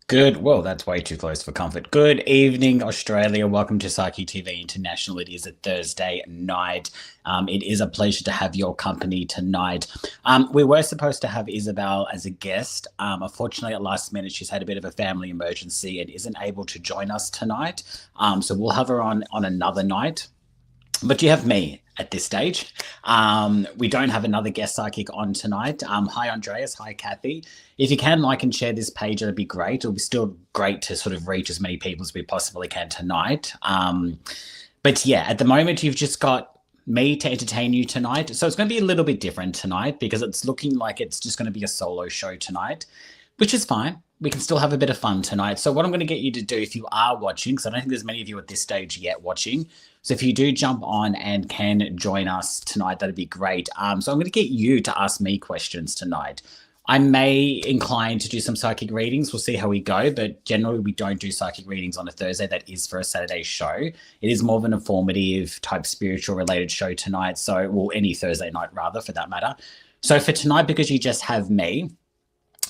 Good. Well, that's way too close for comfort. Good evening, Australia. Welcome to Psyche TV International. It is a Thursday night. It is a pleasure to have your company tonight. We were supposed to have Isabel as a guest. Unfortunately, at last minute, she's had a bit of a family emergency and isn't able to join us tonight. So we'll have her on another night. But you have me at this stage. We don't have another guest psychic on tonight. Hi, Andreas. Hi, Kathy. If you can like and share this page, it'd be great. It'll be still great to sort of reach as many people as we possibly can tonight. But yeah, at the moment, you've just got me to entertain you tonight. So it's going to be a little bit different tonight because it's looking like it's just going to be a solo show tonight, which is fine. We can still have a bit of fun tonight. So what I'm going to get you to do, if you are watching, because I don't think there's many of you at this stage yet watching, so if you do jump on and can join us tonight, that'd be great. So I'm going to get you to ask me questions tonight. I may incline to do some psychic readings. We'll see how we go, but generally we don't do psychic readings on a Thursday. That is for a Saturday show. It is more of an informative type spiritual related show tonight. So, well, any Thursday night rather for that matter. So for tonight, because you just have me,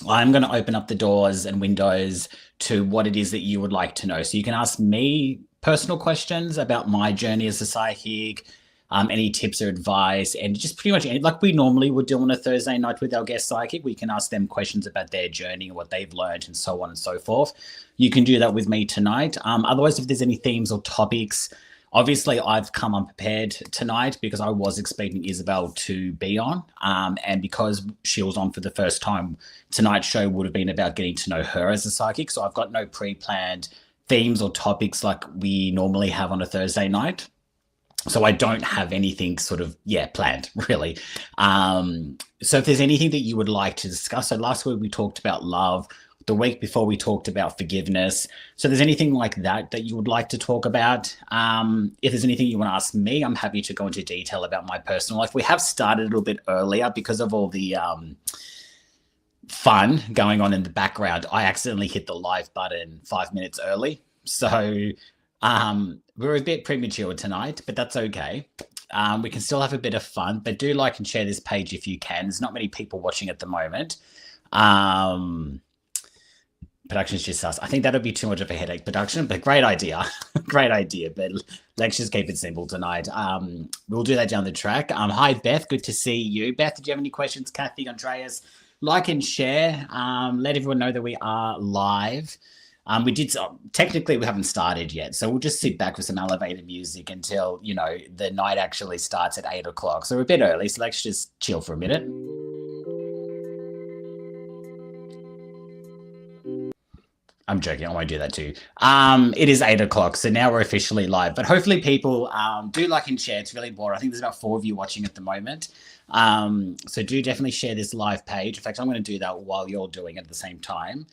I'm going to open up the doors and windows to what it is that you would like to know. So you can ask me personal questions about my journey as a psychic, any tips or advice, and just pretty much like we normally would do on a Thursday night with our guest psychic. We can ask them questions about their journey, what they've learned, and so on and so forth. You can do that with me tonight. Otherwise, if there's any themes or topics, obviously, I've come unprepared tonight because I was expecting Isabel to be on. And because she was on for the first time, tonight's show would have been about getting to know her as a psychic. So I've got no pre-planned themes or topics like we normally have on a Thursday night. So I don't have anything sort of, planned, really. So if there's anything that you would like to discuss, so last week we talked about love. The week before we talked about forgiveness. So if there's anything like that that you would like to talk about, if there's anything you want to ask me, I'm happy to go into detail about my personal life. We have started a little bit earlier because of all the fun going on in the background. I accidentally hit the live button 5 minutes early. So we're a bit premature tonight, but that's okay. We can still have a bit of fun, but do like and share this page if you can. There's not many people watching at the moment. Production's just us. I think that'll be too much of a headache, production, but great idea. Great idea, but let's just keep it simple tonight. We'll do that down the track. Hi, Beth. Good to see you. Beth, did you have any questions? Kathy, Andreas, like and share. Let everyone know that we are live. Technically, we haven't started yet, so we'll just sit back with some elevator music until, the night actually starts at 8 o'clock. So we're a bit early, so let's just chill for a minute. I'm joking. I won't do that too. It is 8 o'clock, so now we're officially live. But hopefully people do like and share. It's really important. I think there's about 4 of you watching at the moment. So do definitely share this live page. In fact, I'm going to do that while you're doing it at the same time.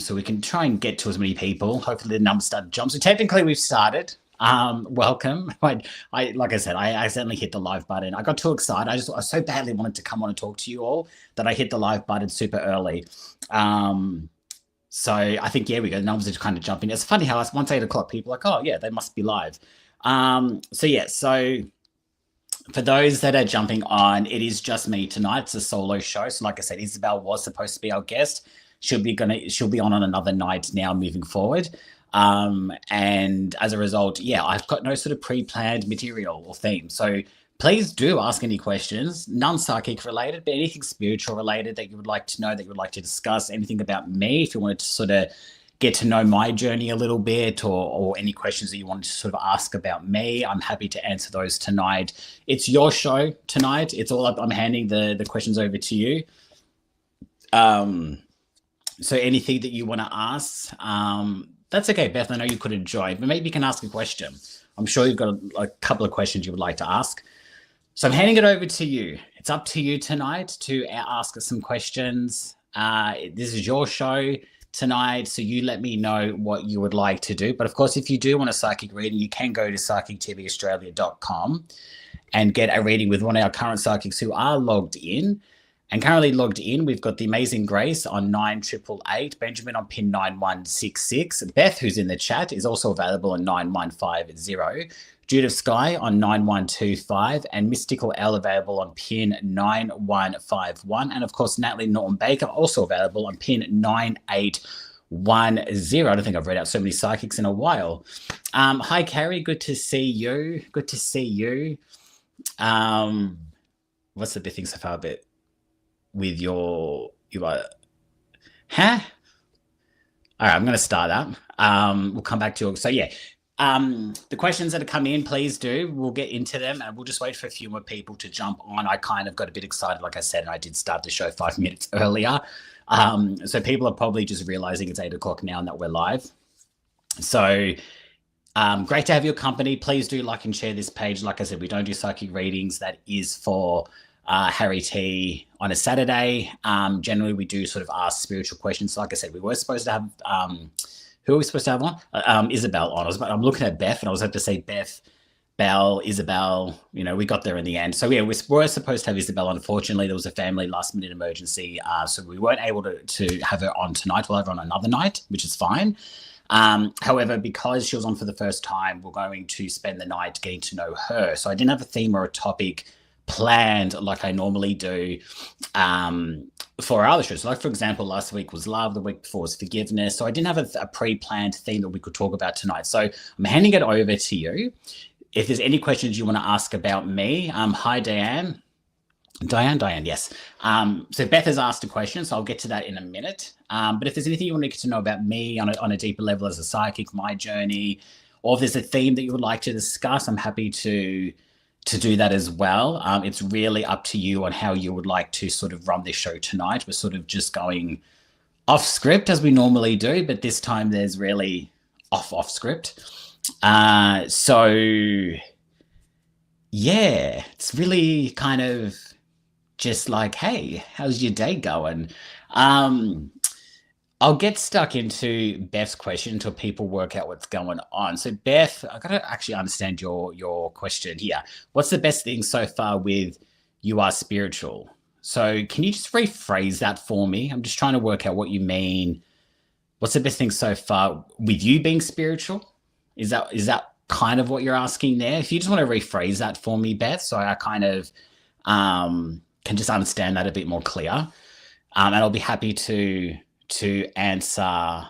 So we can try and get to as many people. Hopefully the numbers start to jump. So technically we've started. Welcome. Like I said, I accidentally hit the live button. I got too excited. I so badly wanted to come on and talk to you all that I hit the live button super early. So I think, we go. The numbers are kind of jumping. It's funny how once 8 o'clock, people are like, oh, yeah, they must be live. So for those that are jumping on, it is just me tonight. It's a solo show. So like I said, Isabel was supposed to be our guest. She'll be on another night now moving forward. And as a result, I've got no sort of pre-planned material or theme. So please do ask any questions, non-psychic related, but anything spiritual related that you would like to know, that you would like to discuss, anything about me, if you wanted to sort of get to know my journey a little bit, or any questions that you wanted to sort of ask about me, I'm happy to answer those tonight. It's your show tonight. It's all up. I'm handing the questions over to you. So anything that you want to ask, that's okay, Beth. I know you couldn't join, but maybe you can ask a question. I'm sure you've got a couple of questions you would like to ask. So I'm handing it over to you. It's up to you tonight to ask us some questions. This is your show tonight, so you let me know what you would like to do. But of course, if you do want a psychic reading, you can go to psychictvaustralia.com and get a reading with one of our current psychics who are logged in. And currently logged in, we've got the amazing Grace on 9888, Benjamin on pin 9166. Beth, who's in the chat, is also available on 9150. Judith Sky on 9125, and Mystical L available on pin 9151. And of course, Natalie Norton Baker also available on pin 9810. I don't think I've read out so many psychics in a while. Hi, Carrie. Good to see you. Good to see you. What's the big thing so far bit with you are, huh? All right, I'm going to start up. We'll come back to you. So yeah. The questions that have come in, please do. We'll get into them and we'll just wait for a few more people to jump on. I kind of got a bit excited, like I said, and I did start the show 5 minutes earlier. So people are probably just realizing it's 8 o'clock now and that we're live. So great to have your company. Please do like and share this page. Like I said, we don't do psychic readings. That is for Harry T on a Saturday. Generally, we do sort of ask spiritual questions. Like I said, we were supposed to have... who are we supposed to have on? Isabel on. I'm looking at Beth, and I was about to say Beth, Belle, Isabel. You know, we got there in the end. So yeah, we were supposed to have Isabel. Unfortunately, there was a family last-minute emergency, so we weren't able to have her on tonight. We'll have her on another night, which is fine. However, because she was on for the first time, we're going to spend the night getting to know her. So I didn't have a theme or a topic planned like I normally do for our other shows. Like, for example, last week was love, the week before was forgiveness. So I didn't have a pre-planned theme that we could talk about tonight. So I'm handing it over to you. If there's any questions you want to ask about me, hi, Diane. Diane, yes. So Beth has asked a question, so I'll get to that in a minute. But if there's anything you want to get to know about me on a deeper level as a psychic, my journey, or if there's a theme that you would like to discuss, I'm happy to do that as well. It's really up to you on how you would like to sort of run this show tonight. We're sort of just going off script as we normally do, but this time there's really off script. So yeah, it's really kind of just like, hey, how's your day going? I'll get stuck into Beth's question until people work out what's going on. So Beth, I got to actually understand your question here. What's the best thing so far with you are spiritual? So can you just rephrase that for me? I'm just trying to work out what you mean. What's the best thing so far with you being spiritual? Is that kind of what you're asking there? If you just want to rephrase that for me, Beth, so I kind of can just understand that a bit more clear. And I'll be happy to answer. I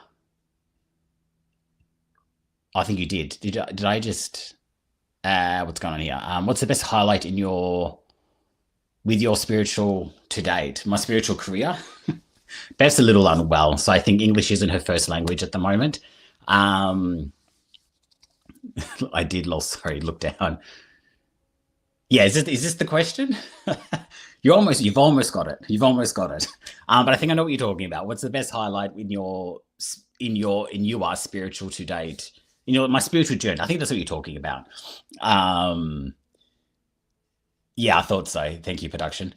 think you did. Did I just what's going on here? What's the best highlight with your spiritual to date? My spiritual career? Beth's a little unwell, so I think English isn't her first language at the moment. I did look down. Yeah, is this the question? You've almost got it. You've almost got it. But I think I know what you're talking about. What's the best highlight in you are spiritual to date? My spiritual journey. I think that's what you're talking about. Yeah, I thought so. Thank you, production.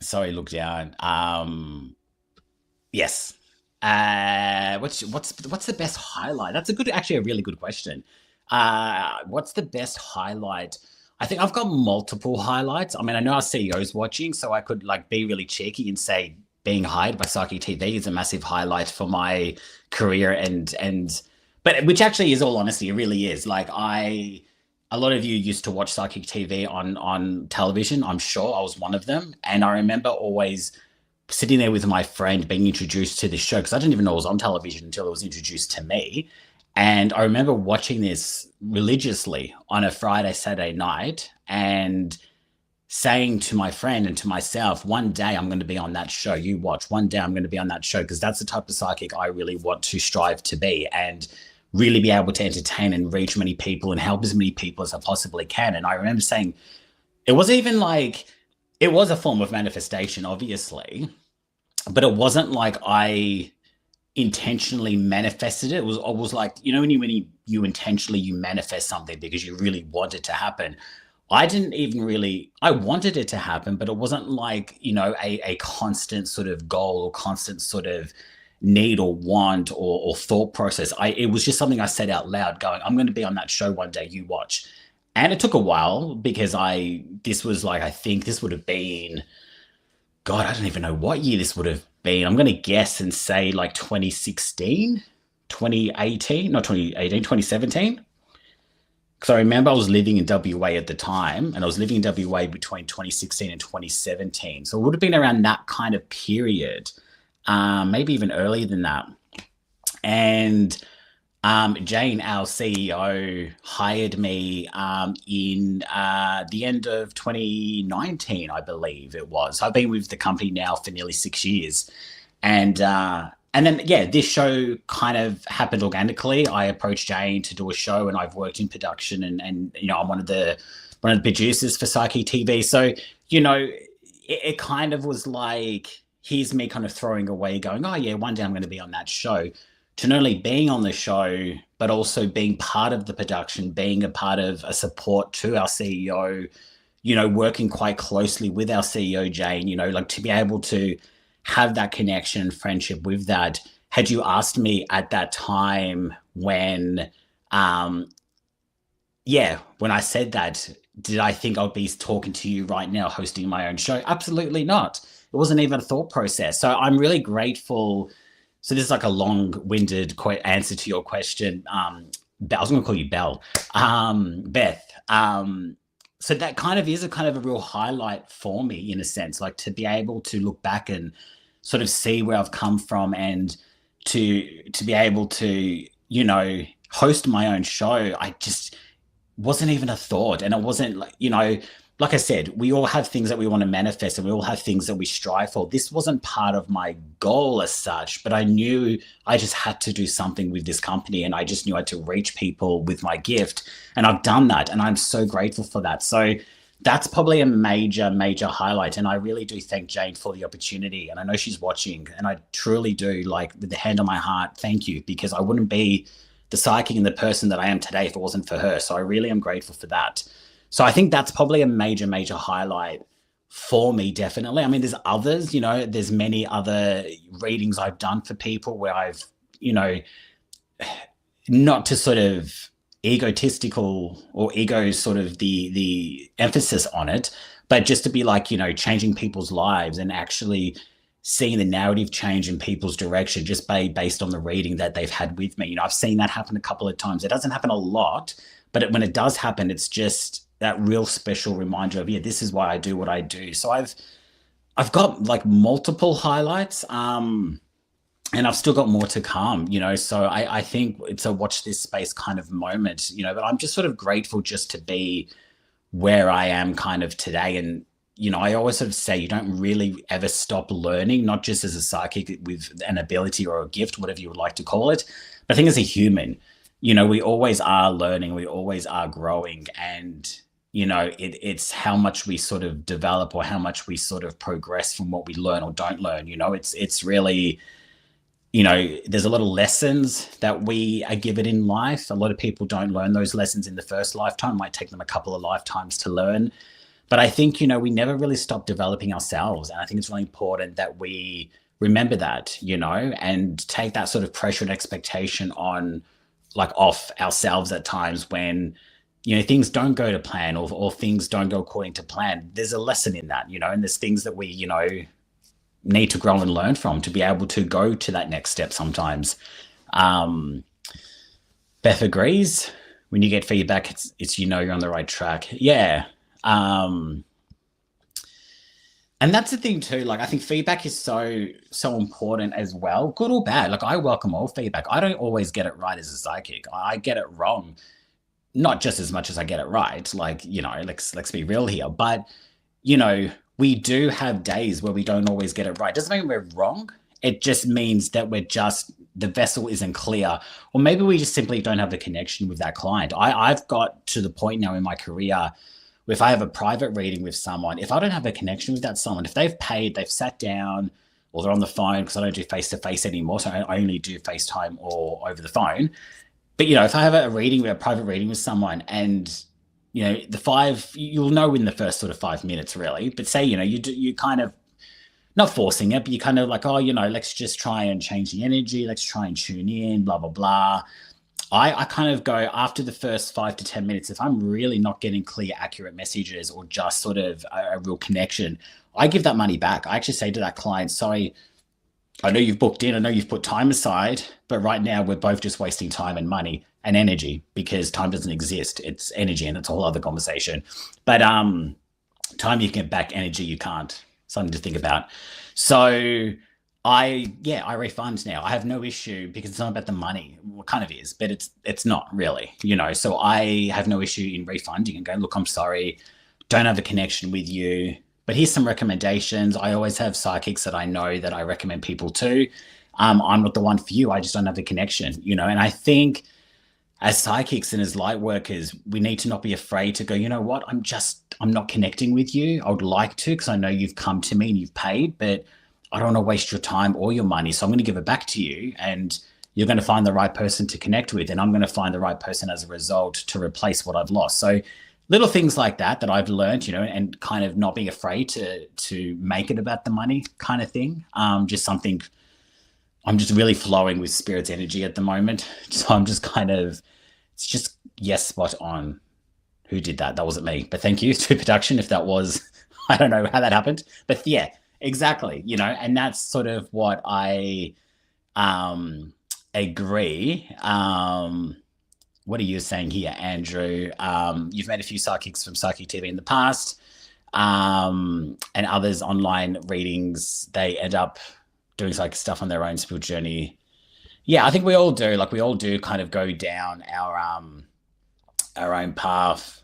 Sorry, look down. Yes. What's the best highlight? That's actually a really good question. What's the best highlight? I think I've got multiple highlights. I mean, I know our CEO's watching, so I could be really cheeky and say being hired by Psychic TV is a massive highlight for my career, but which actually is, all honesty, it really is. A lot of you used to watch Psychic TV on television. I'm sure I was one of them, and I remember always sitting there with my friend being introduced to this show, because I didn't even know it was on television until it was introduced to me. And I remember watching this religiously on a Friday, Saturday night and saying to my friend and to myself, one day I'm going to be on that show. You watch. One day I'm going to be on that show, because that's the type of psychic I really want to strive to be and really be able to entertain and reach many people and help as many people as I possibly can. And I remember saying, it was even it was a form of manifestation, obviously, but it wasn't like I intentionally manifested it. It was like, when you intentionally manifest something because you really want it to happen. I wanted it to happen, but it wasn't like, a constant sort of goal or constant sort of need or want or thought process. It was just something I said out loud going, I'm going to be on that show one day, you watch. And it took a while because this was like, I think this would have been, God, I don't even know what year this would have been. I'm going to guess and say like 2016, 2018, not 2018, 2017. Because I remember I was living in WA at the time, and I was living in WA between 2016 and 2017. So it would have been around that kind of period, maybe even earlier than that. And Jane, our CEO, hired me in the end of 2019, I believe it was. I've been with the company now for nearly 6 years, and then yeah, this show kind of happened organically. I approached Jane to do a show, and I've worked in production, and I'm one of the producers for Psyche TV. So it kind of was like, here's me kind of throwing away, going, oh yeah, one day I'm going to be on that show, to not only being on the show, but also being part of the production, being a part of a support to our CEO, working quite closely with our CEO, Jane, like to be able to have that connection and friendship with that. Had you asked me at that time um, when I said that, did I think I'd be talking to you right now, hosting my own show? Absolutely not. It wasn't even a thought process. So I'm really grateful. So this is like a long-winded answer to your question. I was going to call you Belle, Beth. So that kind of is a kind of a real highlight for me, in a sense, like to be able to look back and sort of see where I've come from, and to be able to host my own show. I just wasn't even a thought, and it wasn't like, like I said, we all have things that we want to manifest, and we all have things that we strive for. This wasn't part of my goal as such, but I knew I just had to do something with this company, and I just knew I had to reach people with my gift, and I've done that, and I'm so grateful for that. So that's probably a major, major highlight, and I really do thank Jane for the opportunity, and I know she's watching, and I truly do, like, with the hand on my heart, thank you, because I wouldn't be the psychic and the person that I am today if it wasn't for her. So I really am grateful for that. So I think that's probably a major, major highlight for me, definitely. I mean, there's others, there's many other readings I've done for people where I've, not to sort of egotistical or ego sort of the emphasis on it, but just to be like, changing people's lives and actually seeing the narrative change in people's direction just based on the reading that they've had with me. I've seen that happen a couple of times. It doesn't happen a lot, but when it does happen, it's just that real special reminder of, yeah, this is why I do what I do. So I've got like multiple highlights, and I've still got more to come, so I think it's a watch this space kind of moment, but I'm just sort of grateful just to be where I am kind of today. And I always sort of say you don't really ever stop learning, not just as a psychic with an ability or a gift, whatever you would like to call it, but I think as a human, we always are learning, we always are growing, and it's how much we sort of develop or how much we sort of progress from what we learn or don't learn. It's really, there's a lot of lessons that we are given in life. A lot of people don't learn those lessons in the first lifetime. It might take them a couple of lifetimes to learn. But I think, we never really stop developing ourselves. And I think it's really important that we remember that, and take that sort of pressure and expectation off ourselves at times when, things don't go to plan, or things don't go according to plan. There's a lesson in that, and there's things that we, need to grow and learn from to be able to go to that next step sometimes. Beth agrees. When you get feedback, it's you're on the right track. Yeah. And that's the thing too. Like, I think feedback is so important as well, good or bad. Like, I welcome all feedback. I don't always get it right as a psychic. I get it wrong, not just as much as I get it right. Like, let's be real here. But we do have days where we don't always get it right. Doesn't mean we're wrong. It just means that the vessel isn't clear, or maybe we just simply don't have a connection with that client. I've got to the point now in my career, if I have a private reading with someone, if I don't have a connection with that someone, if they've paid, they've sat down, or they're on the phone, because I don't do face-to-face anymore, so I only do FaceTime or over the phone. But, if I have a private reading with someone, and you'll know in the first sort of 5 minutes, really. But say, you kind of, not forcing it, but you kind of like, oh, let's just try and change the energy. Let's try and tune in, blah, blah, blah. I kind of go after the first 5 to 10 minutes. If I'm really not getting clear, accurate messages or just sort of a real connection, I give that money back. I actually say to that client, sorry, I know you've booked in, I know you've put time aside, but right now we're both just wasting time and money and energy because time doesn't exist. It's energy and it's a whole other conversation. But time you can get back, energy you can't. Something to think about. So I refund now. I have no issue because it's not about the money. Well, it kind of is, but it's not really, you know. So I have no issue in refunding and going, look, I'm sorry, don't have a connection with you. But here's some recommendations. I always have psychics that I know that I recommend people to. I'm not the one for you. I just don't have the connection, you know. And I think as psychics and as light workers, we need to not be afraid to go, you know what, I'm not connecting with you. I would like to, because I know you've come to me and you've paid, but I don't want to waste your time or your money. So I'm going to give it back to you and you're going to find the right person to connect with. And I'm going to find the right person as a result to replace what I've lost. So little things like that I've learned, you know, and kind of not being afraid to make it about the money kind of thing. Just something I'm just really flowing with spirit's energy at the moment. So I'm just kind of, it's just, yes, spot on. Who did that? That wasn't me. But thank you to production if that was, I don't know how that happened. But yeah, exactly. You know, and that's sort of what I agree. What are you saying here, Andrew? You've met a few psychics from Psychic TV in the past, and others online readings, they end up doing psychic stuff on their own spiritual journey. Yeah, I think we all do. Like we all do kind of go down our own path.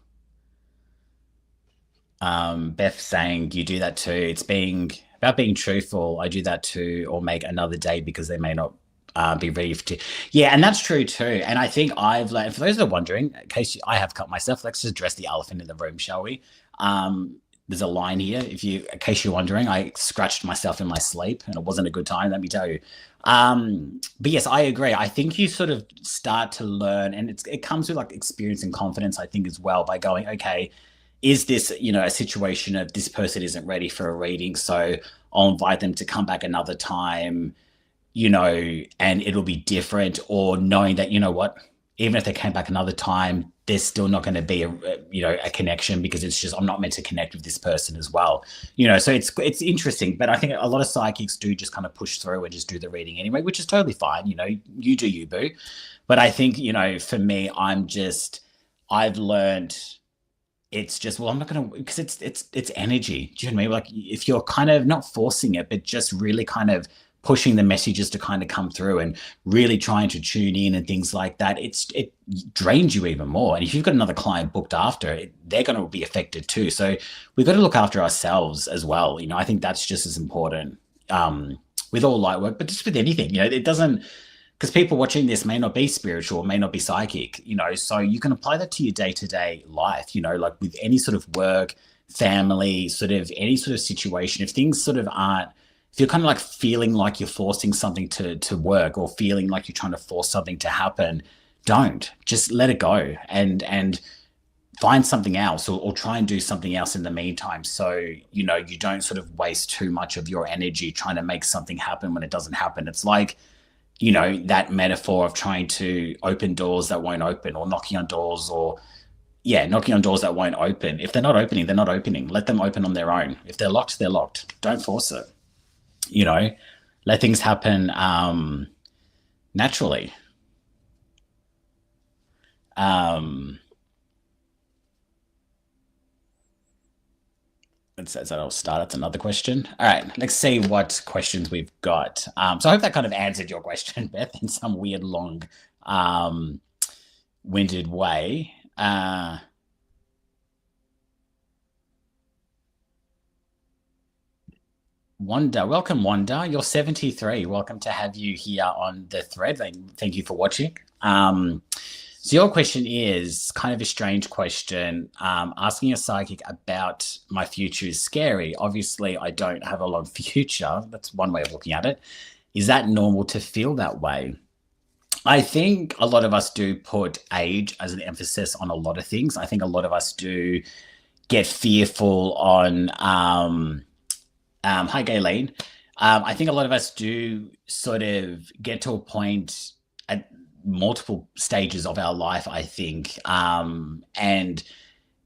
Beth saying you do that too. It's about being truthful. I do that too, or make another day because they may not be ready to. Yeah, and that's true too. And I think I've learned, for those that are wondering, in case I have cut myself, let's just address the elephant in the room, shall we? There's a line here. In case you're wondering, I scratched myself in my sleep and it wasn't a good time, let me tell you. But yes, I agree. I think you sort of start to learn, and it comes with like experience and confidence, I think, as well, by going, okay, is this, you know, a situation of this person isn't ready for a reading, so I'll invite them to come back another time, you know, and it'll be different, or knowing that, you know what, even if they came back another time, there's still not going to be a connection because it's just, I'm not meant to connect with this person as well, you know. So it's interesting, but I think a lot of psychics do just kind of push through and just do the reading anyway, which is totally fine. You know, you do you, boo. But I think, you know, for me, I've learned it's just, well, I'm not going to, because it's energy. Do you know what I mean? Like if you're kind of not forcing it, but just really kind of pushing the messages to kind of come through and really trying to tune in and things like that, it drains you even more. And if you've got another client booked after, they're going to be affected too. So we've got to look after ourselves as well. You know, I think that's just as important with all light work, but just with anything, you know, it doesn't, because people watching this may not be spiritual, may not be psychic, you know, so you can apply that to your day-to-day life, you know, like with any sort of work, family, sort of any sort of situation. If things sort of aren't, if you're kind of like feeling like you're forcing something to work, or feeling like you're trying to force something to happen, don't. Just let it go and find something else, or try and do something else in the meantime. So, you know, you don't sort of waste too much of your energy trying to make something happen when it doesn't happen. It's like, you know, that metaphor of trying to open doors that won't open, or knocking on doors, or knocking on doors that won't open. If they're not opening, they're not opening. Let them open on their own. If they're locked, they're locked. Don't force it. You know, let things happen naturally. That's I'll start. That's another question. All right, let's see what questions we've got. So I hope that kind of answered your question, Beth, in some weird, long, winded way. Wanda, welcome, Wanda. You're 73. Welcome to have you here on the thread. Thank you for watching. So your question is kind of a strange question. Asking a psychic about my future is scary. Obviously, I don't have a long future. That's one way of looking at it. Is that normal to feel that way? I think a lot of us do put age as an emphasis on a lot of things. I think a lot of us do get fearful on... hi, Gayleen. I think a lot of us do sort of get to a point at multiple stages of our life, I think. And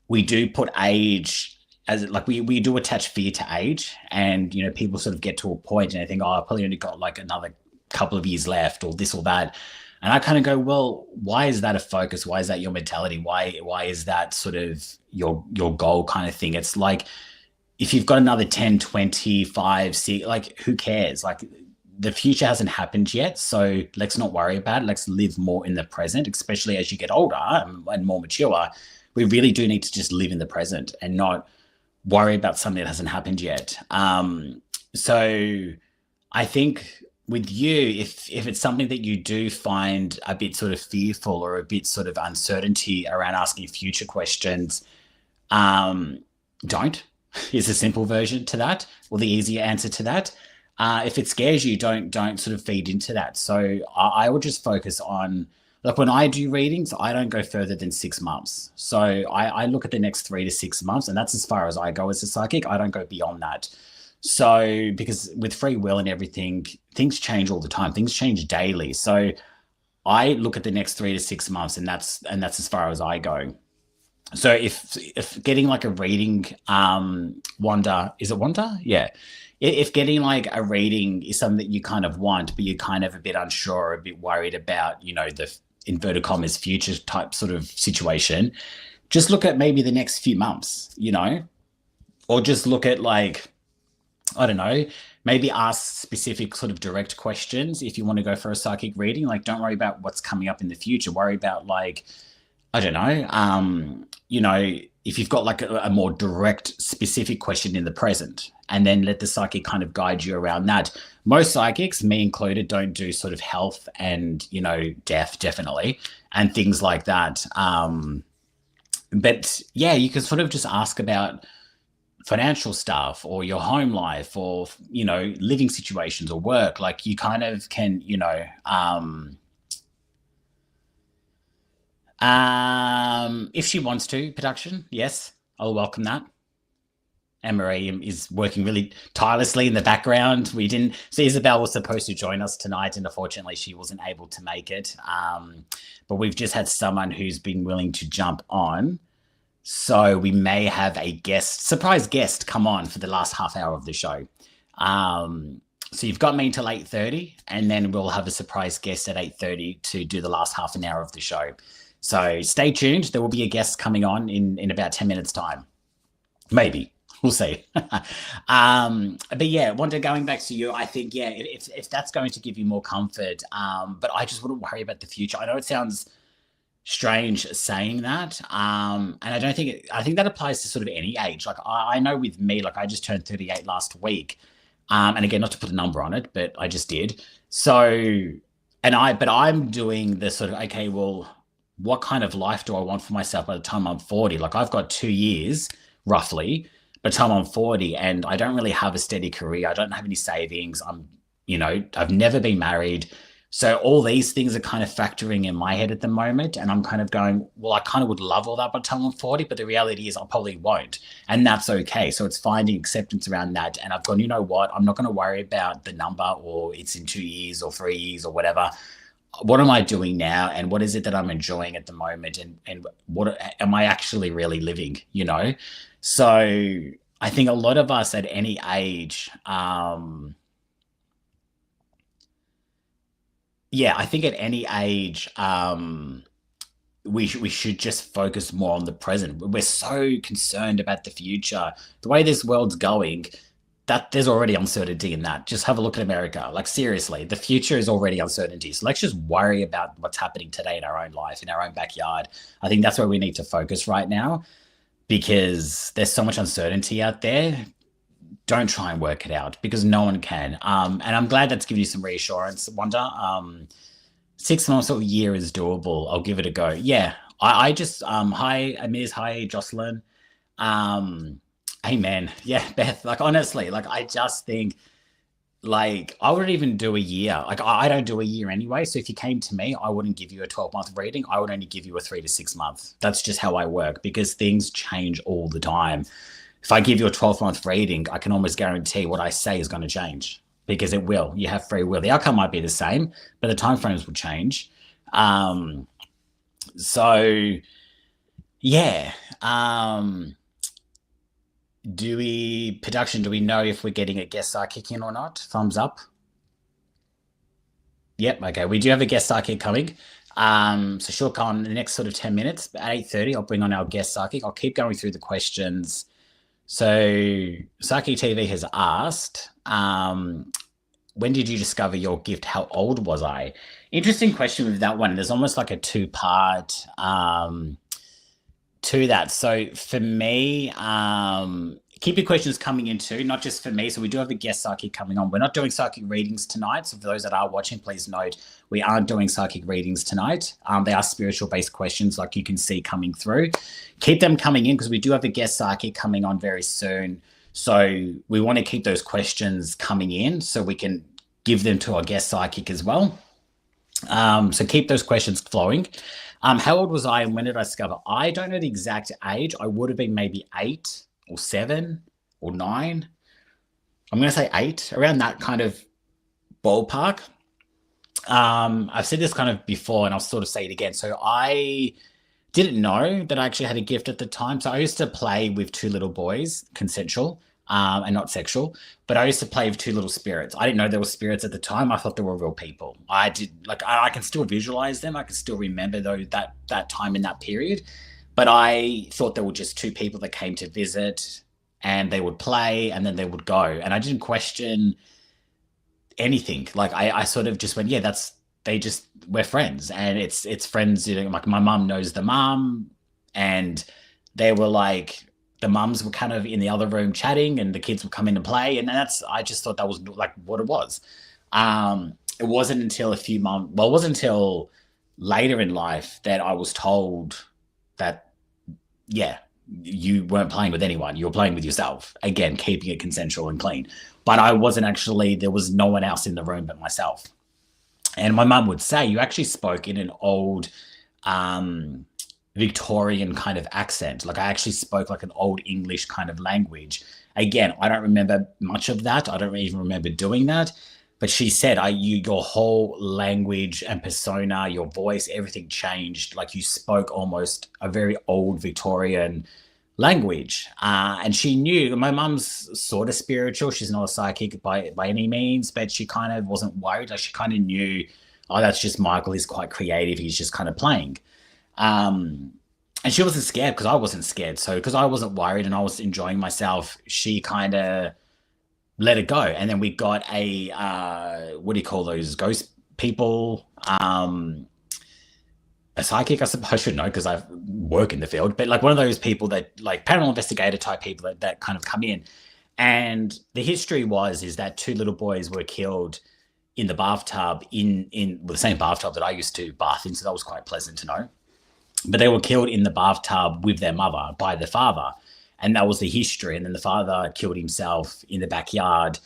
we do put age as like we do attach fear to age, and people sort of get to a point and they think, oh, I probably only got like another couple of years left or this or that. And I kind of go, well, why is that a focus? Why is that your mentality? Why is that sort of your goal kind of thing? It's like, if you've got another 10, 25, see, like, who cares? Like, the future hasn't happened yet. So let's not worry about it. Let's live more in the present, especially as you get older and more mature. We really do need to just live in the present and not worry about something that hasn't happened yet. So I think with you, if it's something that you do find a bit sort of fearful or a bit sort of uncertainty around asking future questions, don't. Is a simple version to that, or the easier answer to that. If it scares you, don't sort of feed into that. So I would just focus on, like, when I do readings, I don't go further than 6 months. So I look at the next 3 to 6 months, and that's as far as I go as a psychic. I don't go beyond that. So because with free will and everything, things change all the time. Things change daily. So I look at the next 3 to 6 months, and that's as far as I go. So if getting like a reading, Wanda, is it Wanda? Yeah. If getting like a reading is something that you kind of want, but you're kind of a bit unsure, a bit worried about, the inverted commas future type sort of situation, just look at maybe the next few months, or just look at, like, I don't know, maybe ask specific sort of direct questions. If you want to go for a psychic reading, like, don't worry about what's coming up in the future. Worry about, like, I don't know, if you've got like a more direct, specific question in the present, and then let the psychic kind of guide you around that. Most psychics, me included, don't do sort of health and, death, definitely, and things like that. But yeah, you can sort of just ask about financial stuff or your home life or, living situations or work. Like, you kind of can, if she wants to, production, yes, I'll welcome that. Anne-Marie is working really tirelessly in the background. So Isabel was supposed to join us tonight, and unfortunately she wasn't able to make it. But we've just had someone who's been willing to jump on. So we may have a surprise guest come on for the last half hour of the show. So you've got me until 8:30, and then we'll have a surprise guest at 8:30 to do the last half an hour of the show. So stay tuned. There will be a guest coming on in about 10 minutes time. Maybe. We'll see. But yeah, Wanda, going back to you, I think, yeah, if that's going to give you more comfort, but I just wouldn't worry about the future. I know it sounds strange saying that. And I think that applies to sort of any age. Like, I know with me, like, I just turned 38 last week. And again, not to put a number on it, but I just did. So, but I'm doing the sort of, okay, well, what kind of life do I want for myself by the time I'm 40? Like, I've got 2 years roughly by the time I'm 40, and I don't really have a steady career. I don't have any savings. I've never been married. So all these things are kind of factoring in my head at the moment. And I'm kind of going, well, I kind of would love all that by the time I'm 40, but the reality is I probably won't. And that's okay. So it's finding acceptance around that. And I've gone, you know what? I'm not going to worry about the number, or it's in 2 years or 3 years or whatever. What am I doing now? And what is it that I'm enjoying at the moment? And what am I actually really living, So I think a lot of us at any age, I think at any age, we should just focus more on the present. We're so concerned about the future. The way this world's going, that there's already uncertainty in that. Just have a look at America. Like, seriously, the future is already uncertainty. So let's just worry about what's happening today in our own life, in our own backyard. I think that's where we need to focus right now, because there's so much uncertainty out there. Don't try and work it out, because no one can. And I'm glad that's given you some reassurance, Wanda. 6 months or a year is doable. I'll give it a go. Yeah. I just, hi, Amiz, hi, Jocelyn. Amen. Yeah, Beth, like, honestly, like, I just think, like, I wouldn't even do a year. Like, I don't do a year anyway. So if you came to me, I wouldn't give you a 12-month reading. I would only give you a 3 to 6 month. That's just how I work, because things change all the time. If I give you a 12-month reading, I can almost guarantee what I say is going to change, because it will. You have free will. The outcome might be the same, but the timeframes will change. Um, so yeah. Do we know if we're getting a guest psychic in or not? Thumbs up. Yep. Okay. We do have a guest psychic coming. So she'll come in the next sort of 10 minutes. At 8:30, I'll bring on our guest psychic. I'll keep going through the questions. So Psychic TV has asked, when did you discover your gift? How old was I? Interesting question with that one. There's almost like a two-part to that. So for me, keep your questions coming in too, not just for me. So we do have a guest psychic coming on. We're not doing psychic readings tonight. So for those that are watching, please note we aren't doing psychic readings tonight. They are spiritual-based questions, like you can see coming through. Keep them coming in because we do have a guest psychic coming on very soon. So we want to keep those questions coming in so we can give them to our guest psychic as well. So keep those questions flowing. How old was I and when did I discover? I don't know the exact age. I would have been maybe 8 or 7 or 9. I'm going to say 8, around that kind of ballpark. I've said this kind of before and I'll sort of say it again. So I didn't know that I actually had a gift at the time. So I used to play with 2 little boys, consensual, and not sexual, but I used to play with 2 little spirits. I didn't know there were spirits at the time. I thought they were real people. I can still visualize them. I can still remember that time in that period, but I thought they were just 2 people that came to visit and they would play and then they would go. And I didn't question anything. Like I sort of just went, yeah, we're friends and it's friends. Like my mum knows the mum and they were like, the mums were kind of in the other room chatting and the kids would come in and play. And I just thought that was like what it was. It wasn't until it wasn't until later in life that I was told that, yeah, you weren't playing with anyone. You were playing with yourself. Again, keeping it consensual and clean. But there was no one else in the room but myself. And my mum would say, you actually spoke in an old, Victorian kind of accent. Like I actually spoke like an old English kind of language. Again, I don't remember much of that. I don't even remember doing that. But she said, your whole language and persona, your voice, everything changed. Like you spoke almost a very old Victorian language. And she knew, my mum's sort of spiritual. She's not a psychic by any means, but she kind of wasn't worried. Like she kind of knew, oh, that's just Michael. He's quite creative. He's just kind of playing. And she wasn't scared because I wasn't scared. So because I wasn't worried and I was enjoying myself, she kind of let it go. And then we got a, what do you call those ghost people? A psychic, I suppose. I should know because I work in the field, but like one of those people that like paranormal investigator type people that kind of come in. And the history is that 2 little boys were killed in the bathtub in the same bathtub that I used to bath in. So that was quite pleasant to know. But they were killed in the bathtub with their mother by the father. And that was the history. And then the father killed himself in the backyard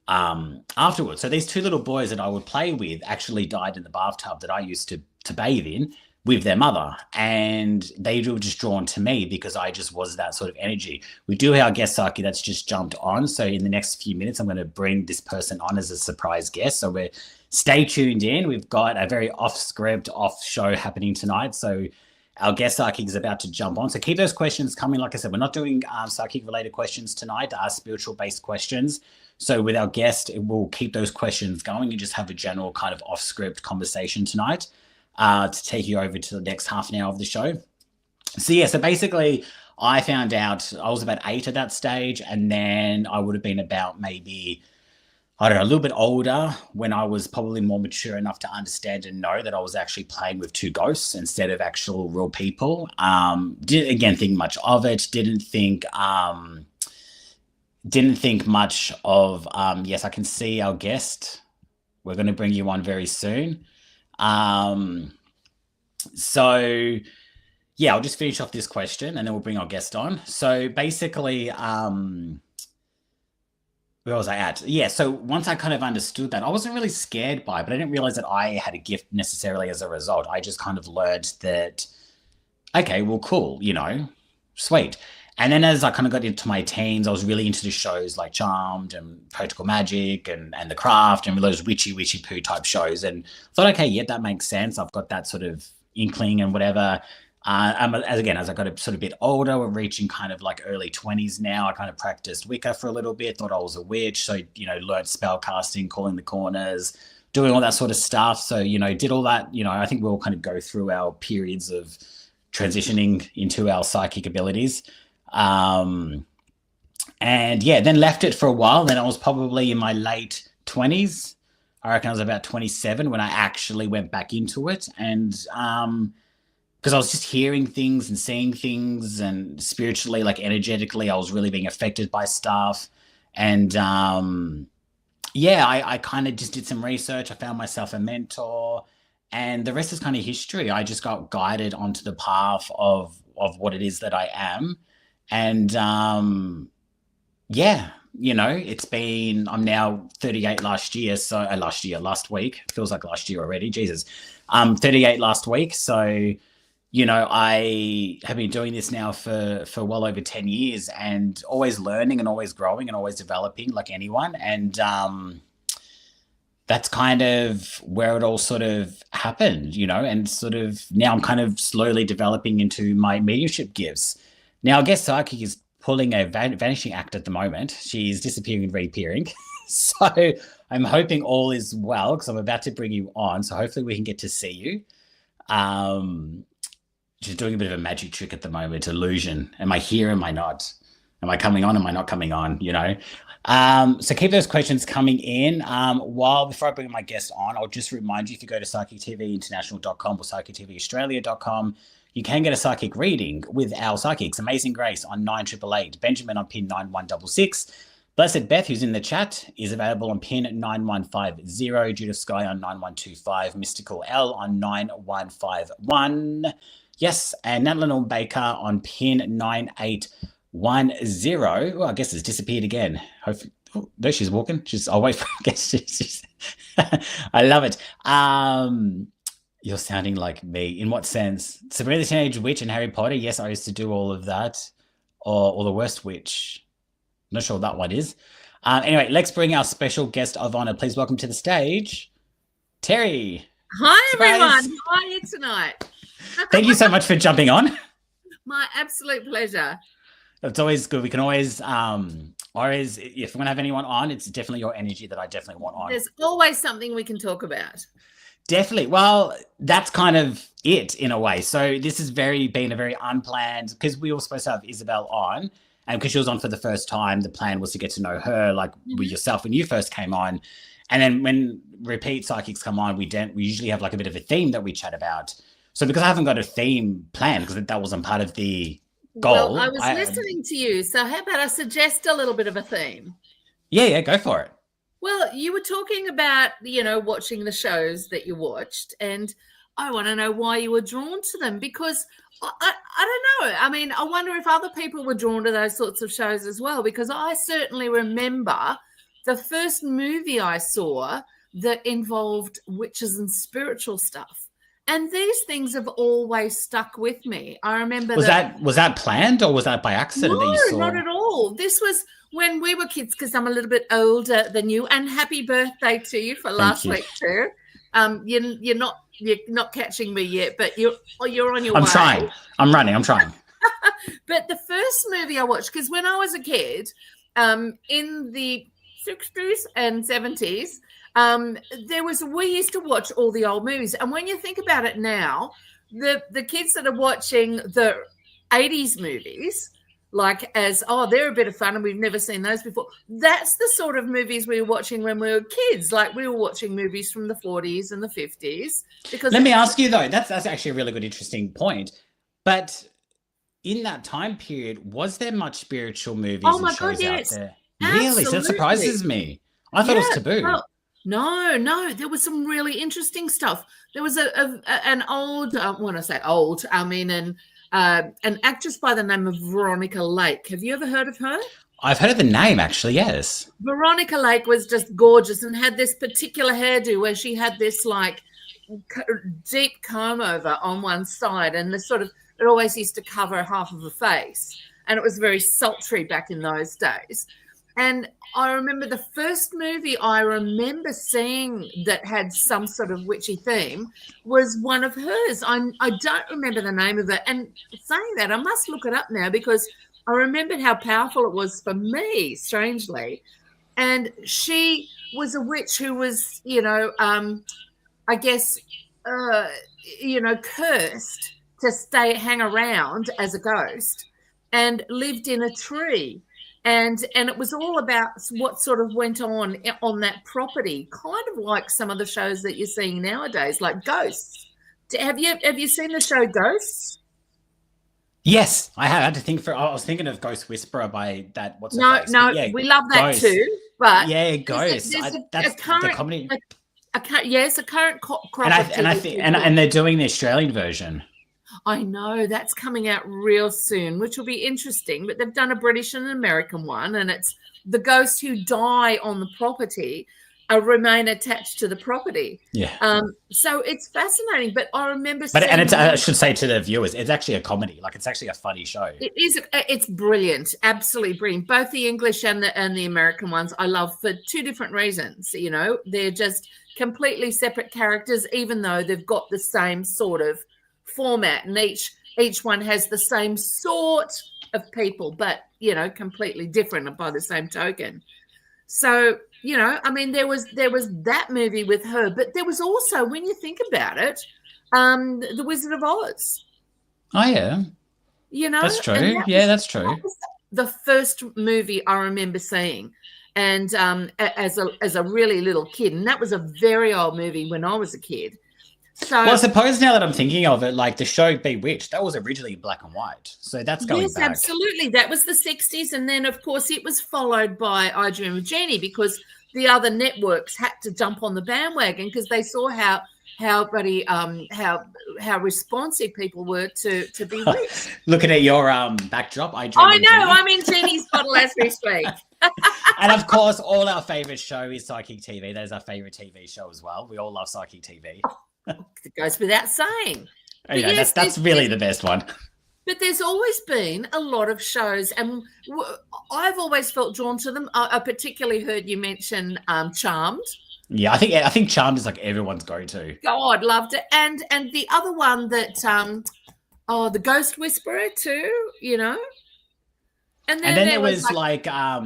afterwards. So these 2 little boys that I would play with actually died in the bathtub that I used to bathe in with their mother. And they were just drawn to me because I just was that sort of energy. We do have our guest psychic that's just jumped on. So in the next few minutes, I'm going to bring this person on as a surprise guest. So stay tuned in. We've got a very off-script, off-show happening tonight. So our guest psychic is about to jump on. So keep those questions coming. Like I said, we're not doing psychic-related questions tonight, spiritual-based questions. So with our guest, we'll keep those questions going and just have a general kind of off-script conversation tonight to take you over to the next half an hour of the show. So yeah, so basically I found out I was about 8 at that stage, and then I would have been about maybe, I don't know, a little bit older when I was probably more mature enough to understand and know that I was actually playing with 2 ghosts instead of actual real people. Didn't again think much of it. Didn't think much of. Yes, I can see our guest. We're going to bring you on very soon. So yeah, I'll just finish off this question and then we'll bring our guest on. So basically, where was I at? Yeah, so once I kind of understood that, I wasn't really scared by it, but I didn't realize that I had a gift necessarily as a result. I just kind of learned that, okay, well, cool, sweet. And then as I kind of got into my teens, I was really into the shows like Charmed and Practical Magic and The Craft and those witchy poo type shows. And I thought, okay, yeah, that makes sense. I've got that sort of inkling and whatever. As I got a sort of bit older, we're reaching kind of like early 20s now. I kind of practiced Wicca for a little bit, thought I was a witch. So, learned spell casting, calling the corners, doing all that sort of stuff. So, did all that. I think we'll kind of go through our periods of transitioning into our psychic abilities. And yeah, then left it for a while. Then I was probably in my late 20s. I reckon I was about 27 when I actually went back into it. And because I was just hearing things and seeing things, and spiritually, like energetically, I was really being affected by stuff. And I kind of just did some research. I found myself a mentor, and the rest is kind of history. I just got guided onto the path of what it is that I am. And I'm now 38 last week. Feels like last year already. Jesus. 38 last week. So, I have been doing this now for well over 10 years, and always learning and always growing and always developing like anyone. And that's kind of where it all sort of happened, and sort of now I'm kind of slowly developing into my mediumship gifts. Now, I guess Psychic is pulling a vanishing act at the moment. She's disappearing and reappearing. So I'm hoping all is well, because I'm about to bring you on. So hopefully we can get to see you. She's doing a bit of a magic trick at the moment, illusion. Am I here? Am I not? Am I coming on? Am I not coming on? So keep those questions coming in. Before I bring my guest on, I'll just remind you, if you go to psychictvinternational.com or psychictvaustralia.com, you can get a psychic reading with our psychics. Amazing Grace on 9888, Benjamin on pin 9166, Blessed Beth, who's in the chat, is available on pin 9150, Judith Sky on 9125, Mystical L on 9151. Yes, and Natalie Baker on pin 9810. Oh, I guess it's disappeared again. Hopefully, there she's walking. I'll wait for. I guess she's. I love it. You're sounding like me. In what sense? Sabrina the Teenage Witch and Harry Potter. Yes, I used to do all of that. Or The Worst Witch. Not sure what that one is. Anyway, let's bring our special guest of honor. Please welcome to the stage, Terry. Hi, everyone. How are you tonight? Thank you so much for jumping on. My absolute pleasure. It's always good. We can always, if we want to have anyone on, it's definitely your energy that I definitely want on. There's always something we can talk about. Definitely. Well, that's kind of it in a way. So this has been a very unplanned, because we were supposed to have Isabel on, and because she was on for the first time, the plan was to get to know her, like with yourself when you first came on. And then when repeat psychics come on, we usually have like a bit of a theme that we chat about. So because I haven't got a theme planned, because that wasn't part of the goal. Well, I was listening to you. So how about I suggest a little bit of a theme? Yeah, go for it. Well, you were talking about, watching the shows that you watched, and I want to know why you were drawn to them, because I don't know. I mean, I wonder if other people were drawn to those sorts of shows as well, because I certainly remember the first movie I saw that involved witches and spiritual stuff. And these things have always stuck with me. I remember was that planned, or was that by accident that you saw? No, not at all. This was when we were kids, because I'm a little bit older than you. And happy birthday to you for last week too. You're not catching me yet, but you're on your way. I'm trying. I'm running. I'm trying. But the first movie I watched, because when I was a kid, in the 60s and 70s, we used to watch all the old movies. And when you think about it now, the kids that are watching the 80s movies, they're a bit of fun and we've never seen those before. That's the sort of movies we were watching when we were kids. Like, we were watching movies from the 40s and the 50s. Because let me ask you though, that's actually a really good, interesting point. But in that time period, was there much spiritual movies and shows out there? Really? So that surprises me. I thought it was taboo. Well, no, there was some really interesting stuff. There was an old, when I say old, I mean an actress by the name of Veronica Lake. Have you ever heard of her? I've heard of the name, actually, yes. Veronica Lake was just gorgeous and had this particular hairdo where she had this like deep comb over on one side, and this sort of, it always used to cover half of her face. and it was very sultry back in those days. And I remember the first movie I remember seeing that had some sort of witchy theme was one of hers. I don't remember the name of it. And saying that, I must look it up now because I remembered how powerful it was for me, strangely. And she was a witch who was, I guess, cursed to hang around as a ghost and lived in a tree. And it was all about what sort of went on that property, kind of like some of the shows that you're seeing nowadays, like Ghosts. Have you seen the show Ghosts? Yes, I had to think I was thinking of Ghost Whisperer by that. What's her face? No, yeah, we love that Ghost. too. But yeah, Ghost. That's the comedy. Yes, a current crop and they're doing the Australian version. I know that's coming out real soon, which will be interesting. But they've done a British and an American one, and it's the ghosts who die on the property remain attached to the property. Yeah. So it's fascinating. But I remember. I should say to the viewers, it's actually a comedy. Like it's actually a funny show. It is. It's brilliant. Absolutely brilliant. Both the English and the American ones I love for two different reasons. They're just completely separate characters, even though they've got the same sort of format, and each one has the same sort of people, but completely different by the same token. So there was that movie with her, but there was also, when you think about it, The Wizard of Oz. Oh yeah, that's true. That's true. That was the first movie I remember seeing, and as a really little kid, and that was a very old movie when I was a kid. So, well, I suppose now that I'm thinking of it, like the show Bewitched, that was originally black and white. So that's going back. Yes, absolutely. That was the 60s. And then, of course, it was followed by I Dream of Jeannie because the other networks had to jump on the bandwagon because they saw how responsive people were to Bewitched. Looking at your backdrop, I know. Jeannie. I'm in Jeannie's bottle as we speak. And of course, all our favorite show is Psychic TV. That is our favorite TV show as well. We all love Psychic TV. It goes without saying. That's really the best one. But there's always been a lot of shows, and I've always felt drawn to them. I particularly heard you mention Charmed. Yeah, I think Charmed is like everyone's go-to. God, loved it. And the other one that the Ghost Whisperer too, And then there was like I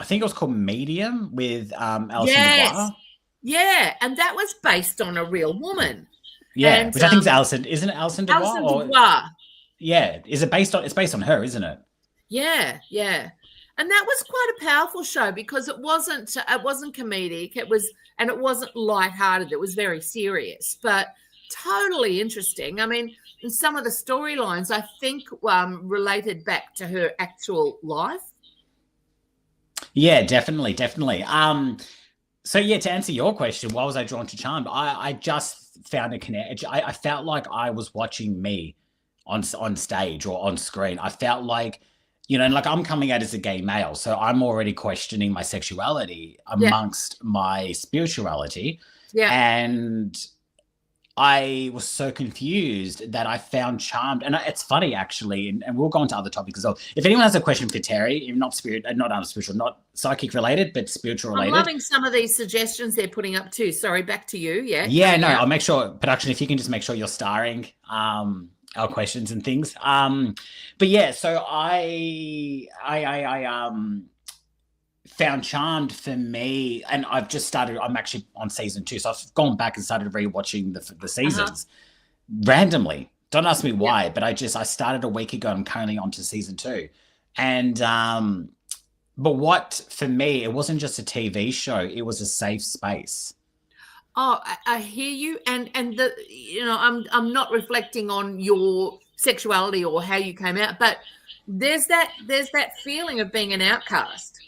think it was called Medium with Alison Dubois. Yeah, and that was based on a real woman. Yeah, and, which I think is Alison. Isn't it Alison Dubois? Alison Dubois. Yeah, it's based on her, isn't it? Yeah. And that was quite a powerful show because it wasn't comedic. It wasn't lighthearted. It was very serious, but totally interesting. I mean, and some of the storylines I think related back to her actual life. Yeah, definitely. So yeah, to answer your question, why was I drawn to Charmed? I just found a connection. I felt like I was watching me on stage or on screen. I felt like, like I'm coming out as a gay male, so I'm already questioning my sexuality amongst my spirituality. Yeah. And I was so confused that I found Charmed. And it's funny, actually, and we'll go on to other topics as well. If anyone has a question for Terry, not spiritual, not psychic related, but spiritual related. I'm loving some of these suggestions they're putting up too. Sorry, back to you. Yeah. Yeah, no, I'll make sure, production, if you can just make sure you're starring our questions and things. But yeah, so I found Charmed for me, and I'm actually on season 2, so I've gone back and started rewatching the seasons randomly. Don't ask me why, but I started a week ago. I'm currently on to season 2, and but what for me, it wasn't just a TV show; it was a safe space. Oh, I hear you, and I'm not reflecting on your sexuality or how you came out, but there's that feeling of being an outcast,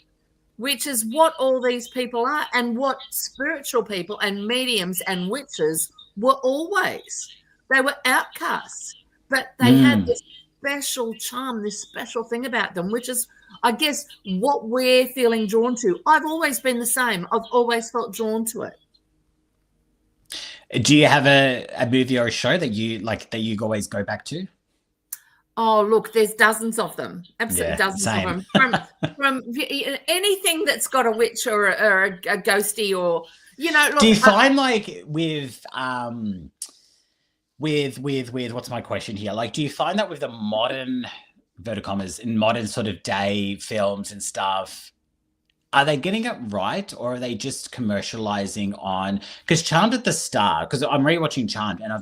which is what all these people are, and what spiritual people and mediums and witches were always. They were outcasts, but they had this special charm, this special thing about them, which is, I guess, what we're feeling drawn to. I've always been the same. I've always felt drawn to it. Do you have a movie or a show that you always go back to? Oh, look, there's dozens of them. Absolutely Yeah, dozens of same. them. From anything that's got a witch or a ghosty or, Do look, you find like with what's my question here? Like, do you find that with the modern verticommas in modern sort of day films and stuff, are they getting it right, or are they just commercializing on? Because Charmed at the start, because I'm rewatching Charmed, and I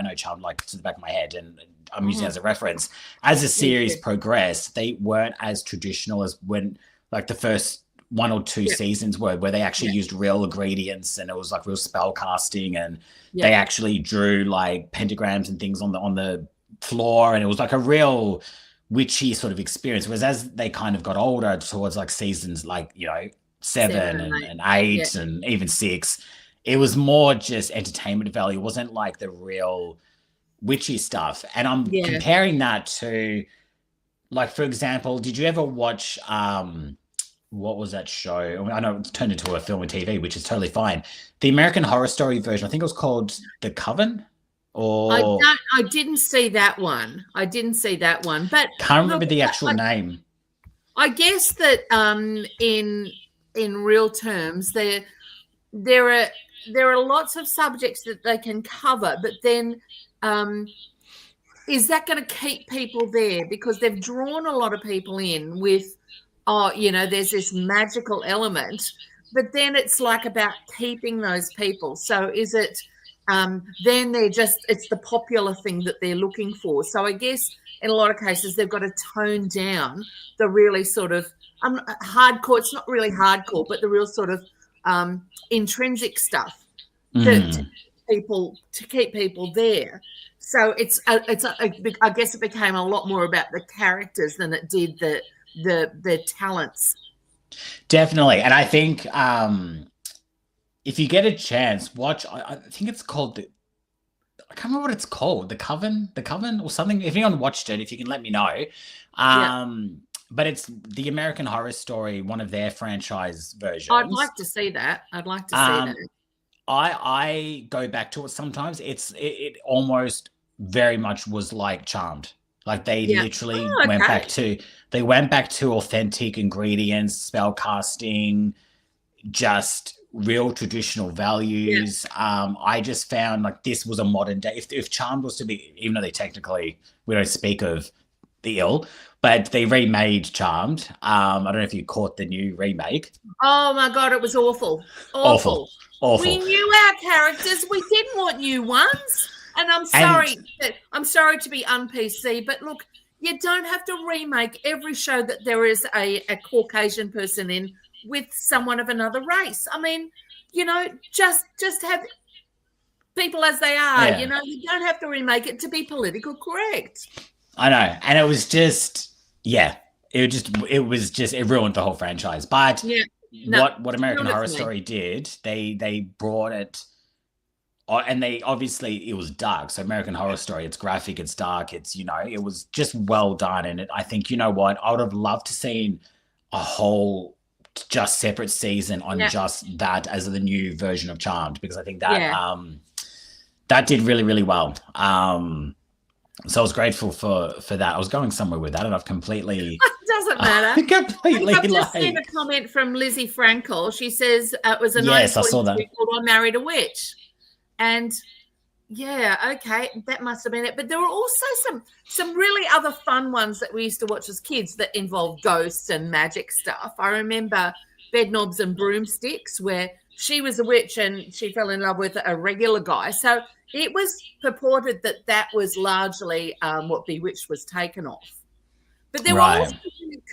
know Charmed like to the back of my head, and I'm using it as a reference. As the series progressed, they weren't as traditional as when like the first one or two seasons were, where they actually used real ingredients, and it was like real spell casting, and they actually drew like pentagrams and things on the floor, and it was like a real witchy sort of experience. Whereas as they kind of got older towards like seasons like, 7 and 8 and even 6, it was more just entertainment value. It wasn't like the real witchy stuff. And I'm comparing that to, like, for example, did you ever watch what was that show? I know it's turned into a film and TV, which is totally fine. The American Horror Story version, I think it was called The Coven. Or I didn't see that one. But can't remember the actual name. I guess that in real terms, there are lots of subjects that they can cover, but then is that going to keep people there? Because they've drawn a lot of people in with, there's this magical element, but then it's like about keeping those people. So is it? Then it's the popular thing that they're looking for. So I guess in a lot of cases they've got to tone down the really sort of hardcore. It's not really hardcore, but the real sort of intrinsic stuff to keep people there. So I guess it became a lot more about the characters than it did the talents. Definitely, and I think if you get a chance, watch. I think it's called I can't remember what it's called. The Coven, or something. If anyone watched it, if you can let me know. But it's the American Horror Story, one of their franchise versions. I'd like to see that. I go back to it sometimes. It almost very much was like Charmed. Like they literally went back to authentic ingredients, spell casting, just real traditional values. I just found like this was a modern day. If Charmed was to be, even though we don't speak of the ill, but they remade Charmed. I don't know if you caught the new remake. Oh my God, it was awful. Awful. We knew our characters. We didn't want new ones. And I'm sorry to be un-PC, but look, you don't have to remake every show that there is a Caucasian person in with someone of another race. I mean, just have people as they are. You don't have to remake it to be political correct. I know, and it was just it ruined the whole franchise. But what American Horror Story did, they brought it, and they obviously, it was dark. So American Horror Story, it's graphic, it's dark, it's it was just well done. And I think, what, I would have loved to seen a whole just separate season on just that as the new version of Charmed, because I think that that did really, really well. So I was grateful for that. I was going somewhere with that, and I've completely doesn't matter. Completely. I've just seen a comment from Lizzie Frankel. She says it was a nice I saw that. Called I Married a Witch, and okay, that must have been it. But there were also some really other fun ones that we used to watch as kids that involved ghosts and magic stuff. I remember Bedknobs and Broomsticks, where she was a witch and she fell in love with a regular guy. So it was purported that was largely what Bewitched was taken off. But there were also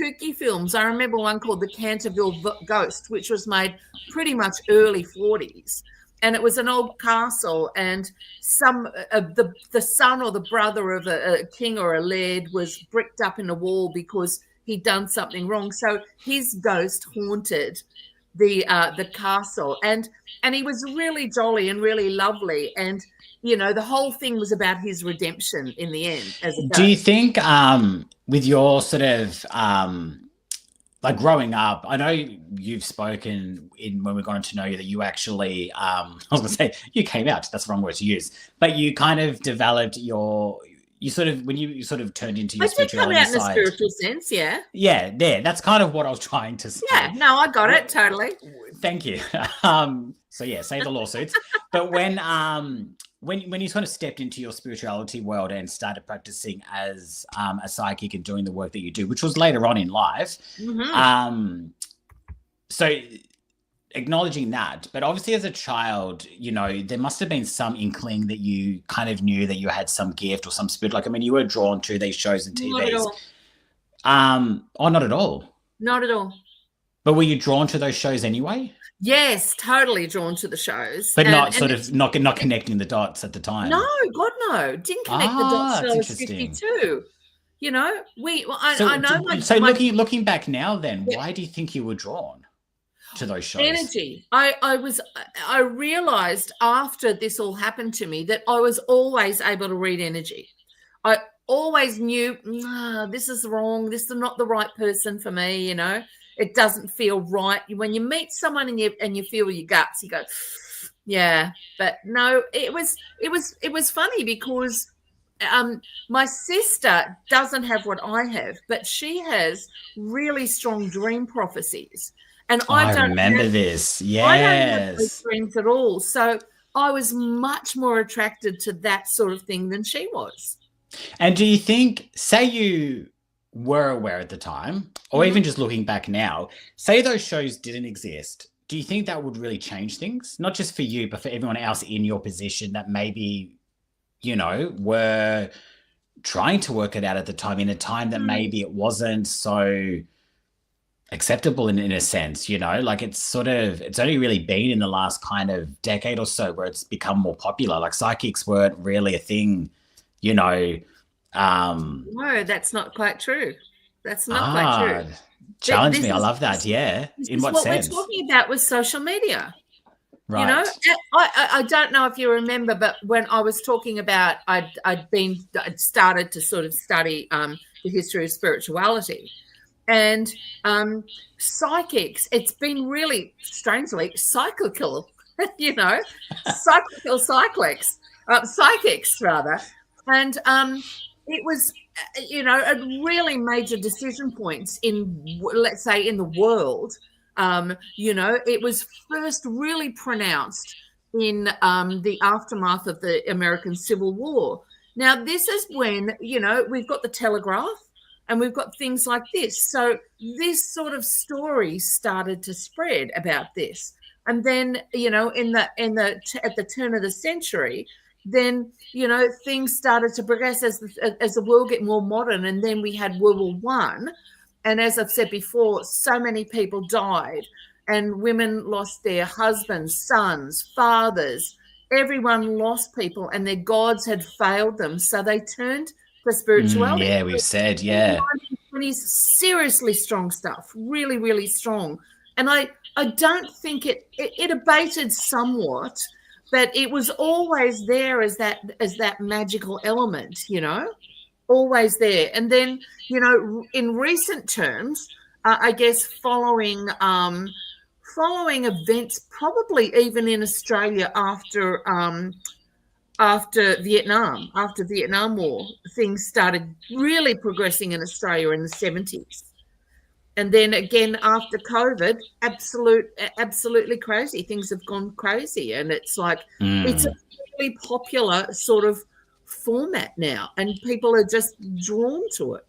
kooky films. I remember one called The Canterville Ghost, which was made pretty much early 40s. And it was an old castle, and the son or the brother of a king or a laird was bricked up in a wall because he'd done something wrong. So his ghost haunted the castle, and he was really jolly and really lovely, and the whole thing was about his redemption in the end. Do you think with your sort of like growing up, I know you've spoken when we got to know you that you actually, I was going to say you came out, that's the wrong word to use, but you kind of developed your you sort of, when you sort of turned into I your did come spirituality out in a side. spiritual sense, yeah. Yeah, there. That's kind of what I was trying to say. Yeah, no, I got it totally. Thank you. So yeah, save the lawsuits. But when you sort of stepped into your spirituality world and started practicing as a psychic and doing the work that you do, which was later on in life, so acknowledging that, but obviously as a child, you know, there must have been some inkling that you kind of knew that you had some gift or some spirit. Like, I mean, you were drawn to these shows and TVs. Not at all. Oh, not at all. Not at all. But were you drawn to those shows anyway? Yes, totally drawn to the shows. But not connecting the dots at the time. No, God, no. Didn't connect the dots till I was 52. You know, I know. So looking back now then, why do you think you were drawn to those shows? Energy. I realized after this all happened to me that I was always able to read energy. I always knew, this is wrong. This is not the right person for me. You know, it doesn't feel right. When you meet someone and you feel your guts, you go, yeah. But no, it was funny because my sister doesn't have what I have, but she has really strong dream prophecies. And I don't remember this. Yes. I don't have those dreams at all. So I was much more attracted to that sort of thing than she was. And do you think, say you were aware at the time, or even just looking back now, say those shows didn't exist, do you think that would really change things? Not just for you, but for everyone else in your position that maybe, you know, were trying to work it out at the time, in a time that maybe it wasn't so acceptable in a sense, you know, like it's only really been in the last kind of decade or so where it's become more popular. Like psychics weren't really a thing, you know. No, that's not quite true. That's not quite true. Challenge me. I love that. Yeah. In what sense? What we're talking about was social media. Right. You know, I don't know if you remember, but when I was talking about I'd started to sort of study the history of spirituality. And psychics, it's been really strangely cyclical, you know, psychics rather. And it was, you know, a really major decision points in, let's say, in the world. You know, it was first really pronounced in the aftermath of the American Civil War. Now, this is when, you know, we've got the telegraph. And we've got things like this. So this sort of story started to spread about this. And then, you know, at the turn of the century, then, you know, things started to progress as the world get more modern. And then we had World War I. And as I've said before, so many people died and women lost their husbands, sons, fathers. Everyone lost people and their gods had failed them. So they turned for spirituality. Yeah, we've said, yeah. 1920s, seriously strong stuff, really, really strong. And I don't think it abated somewhat, but it was always there as that magical element, you know, always there. And then, you know, in recent terms, I guess following events, probably even in Australia after Vietnam War, things started really progressing in Australia in the 70s. And then again, after COVID, absolutely crazy. Things have gone crazy. And it's like, it's a really popular sort of format now. And people are just drawn to it.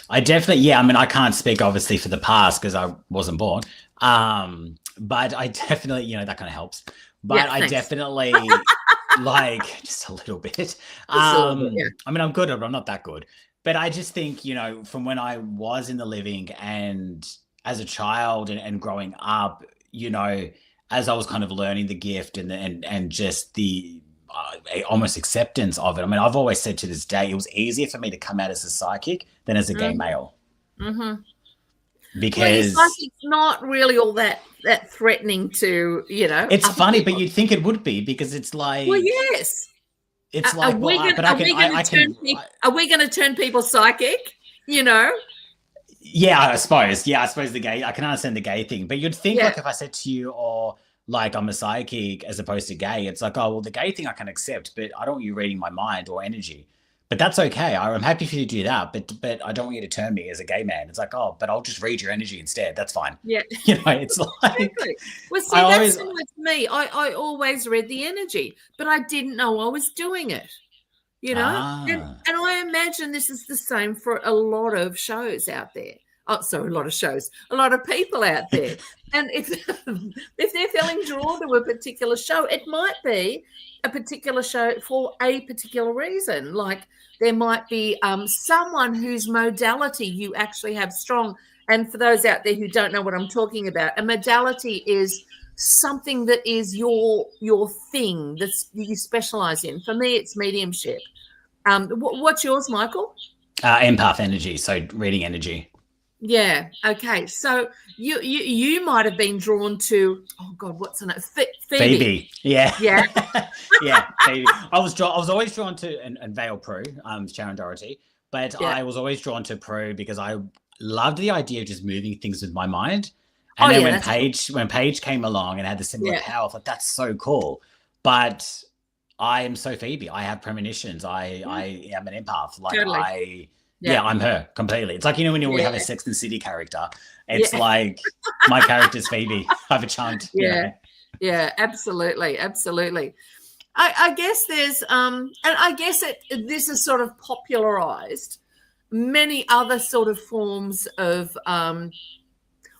I definitely, I mean, I can't speak obviously for the past because I wasn't born. But I definitely, you know, that kind of helps. But I definitely... like just a little bit. I mean, I'm good, but I'm not that good. But I just think, you know, from when I was in the living and as a child and growing up, you know, as I was kind of learning the gift and just the almost acceptance of it. I mean, I've always said to this day, it was easier for me to come out as a psychic than as a gay male. Because psychic's not really all that threatening to, you know. It's funny, but you'd think it would be because it's like, well, yes. It's like, are we going to turn people psychic? You know. Yeah, I suppose. Yeah, I suppose the gay. I can understand the gay thing, but you'd think like if I said to you, or like I'm a psychic as opposed to gay, it's like, oh well, the gay thing I can accept, but I don't want you reading my mind or energy. But that's okay. I'm happy for you to do that. But I don't want you to term me as a gay man. It's like, oh, but I'll just read your energy instead. That's fine. Yeah. You know, it's like Exactly. Well, see, I that's always similar to me. I always read the energy, but I didn't know I was doing it, you know? ah. And I imagine this is the same for a lot of shows out there. Oh, sorry, a lot of shows, a lot of people out there. And if if they're feeling drawn to a particular show, it might be a particular show for a particular reason. Like there might be someone whose modality you actually have strong. And for those out there who don't know what I'm talking about, a modality is something that is your thing that you specialize in. For me, it's mediumship. What's yours, Michael? Empath energy, so reading energy. Yeah. Okay. So you might have been drawn to, oh God, what's her name? Phoebe. Yeah. Yeah. Yeah, Phoebe. I was always drawn to and Vale Prue, Sharon Doherty, but Yeah. I was always drawn to Prue because I loved the idea of just moving things with my mind. And then when Paige came along and had the similar power, I thought that's so cool. But I am so Phoebe. I have premonitions. I am an empath. Like Totally. I'm her completely. It's like, you know, when you always have a Sex and the City character, it's like my character's Phoebe. I have a chant. Yeah. You know? Yeah, absolutely. Absolutely. I guess there's and I guess this is sort of popularized many other sort of forms of well,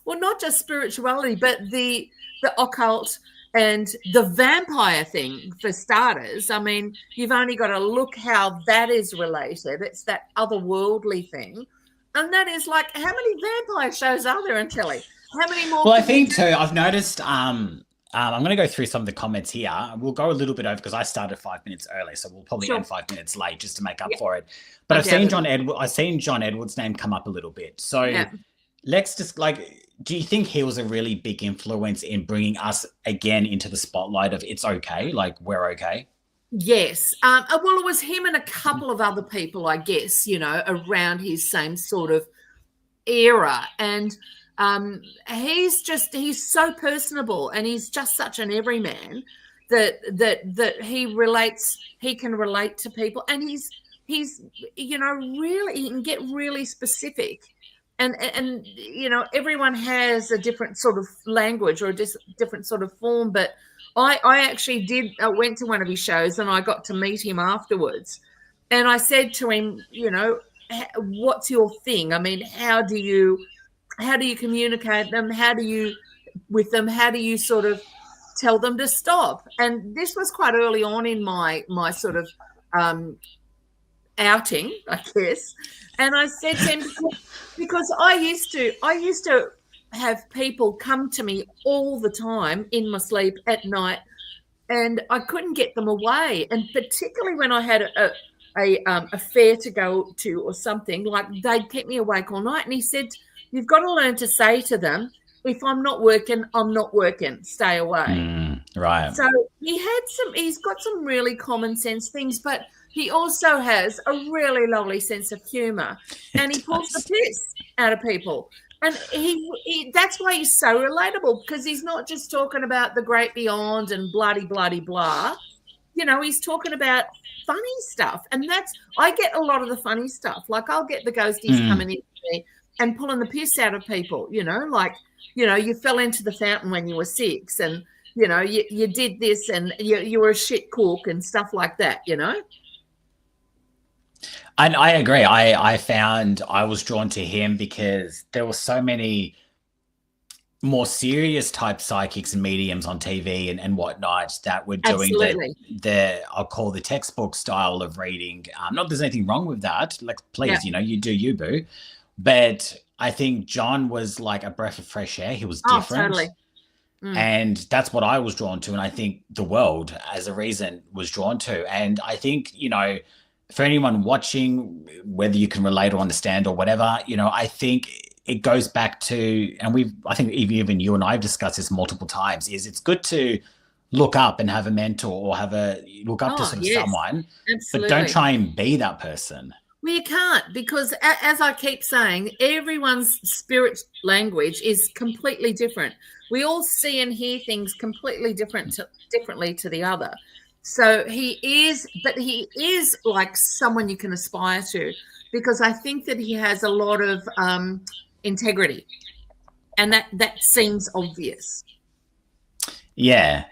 not just spirituality, but the occult and the vampire thing, for starters. I mean, you've only got to look how that is related. It's that otherworldly thing. And that is like, how many vampire shows are there in telly? How many more? Well, I think too, I've noticed, I'm going to go through some of the comments here. We'll go a little bit over because I started 5 minutes early, so we'll probably end 5 minutes late just to make up for it. But I've seen John Edwards' name come up a little bit. So let's just do you think he was a really big influence in bringing us again into the spotlight of it's okay, like we're okay? Yes. Well, it was him and a couple of other people, I guess, you know, around his same sort of era. And he's so personable, and he's just such an everyman that he can relate to people, and he's you know, really, he can get really specific. And you know, everyone has a different sort of language or a different sort of form. But I actually went to one of his shows, and I got to meet him afterwards. And I said to him, you know, what's your thing? I mean, how do you communicate them? How do you sort of tell them to stop? And this was quite early on in my sort of outing, I guess. And I said to him, because I used to have people come to me all the time in my sleep at night, and I couldn't get them away. And particularly when I had a fair to go to or something, like they'd keep me awake all night. And he said, you've got to learn to say to them, if I'm not working, I'm not working. Stay away. Right. So he's got some really common sense things, but he also has a really lovely sense of humor, and he pulls the piss out of people. And he that's why he's so relatable, because he's not just talking about the great beyond and bloody, bloody, blah. You know, he's talking about funny stuff. And I get a lot of the funny stuff. Like I'll get the ghosties coming in to me and pulling the piss out of people, you know, like, you know, you fell into the fountain when you were 6, and, you know, you did this, and you were a shit cook and stuff like that, you know. And I agree. I found I was drawn to him because there were so many more serious type psychics and mediums on TV and whatnot that were doing I'll call the textbook style of reading. Not that there's anything wrong with that. Like, please, you know, you do you, boo. But I think John was like a breath of fresh air. He was different. Totally. And that's what I was drawn to. And I think the world as a reason was drawn to. And I think, you know, for anyone watching, whether you can relate or understand or whatever, you know, I think it goes back to, and I think even you and I have discussed this multiple times, is it's good to look up and have a mentor or look up to someone, but don't try and be that person. Well, you can't, because as I keep saying, everyone's spirit language is completely different. We all see and hear things completely differently to the other. So he is like someone you can aspire to, because I think that he has a lot of integrity, and that seems obvious. Yeah,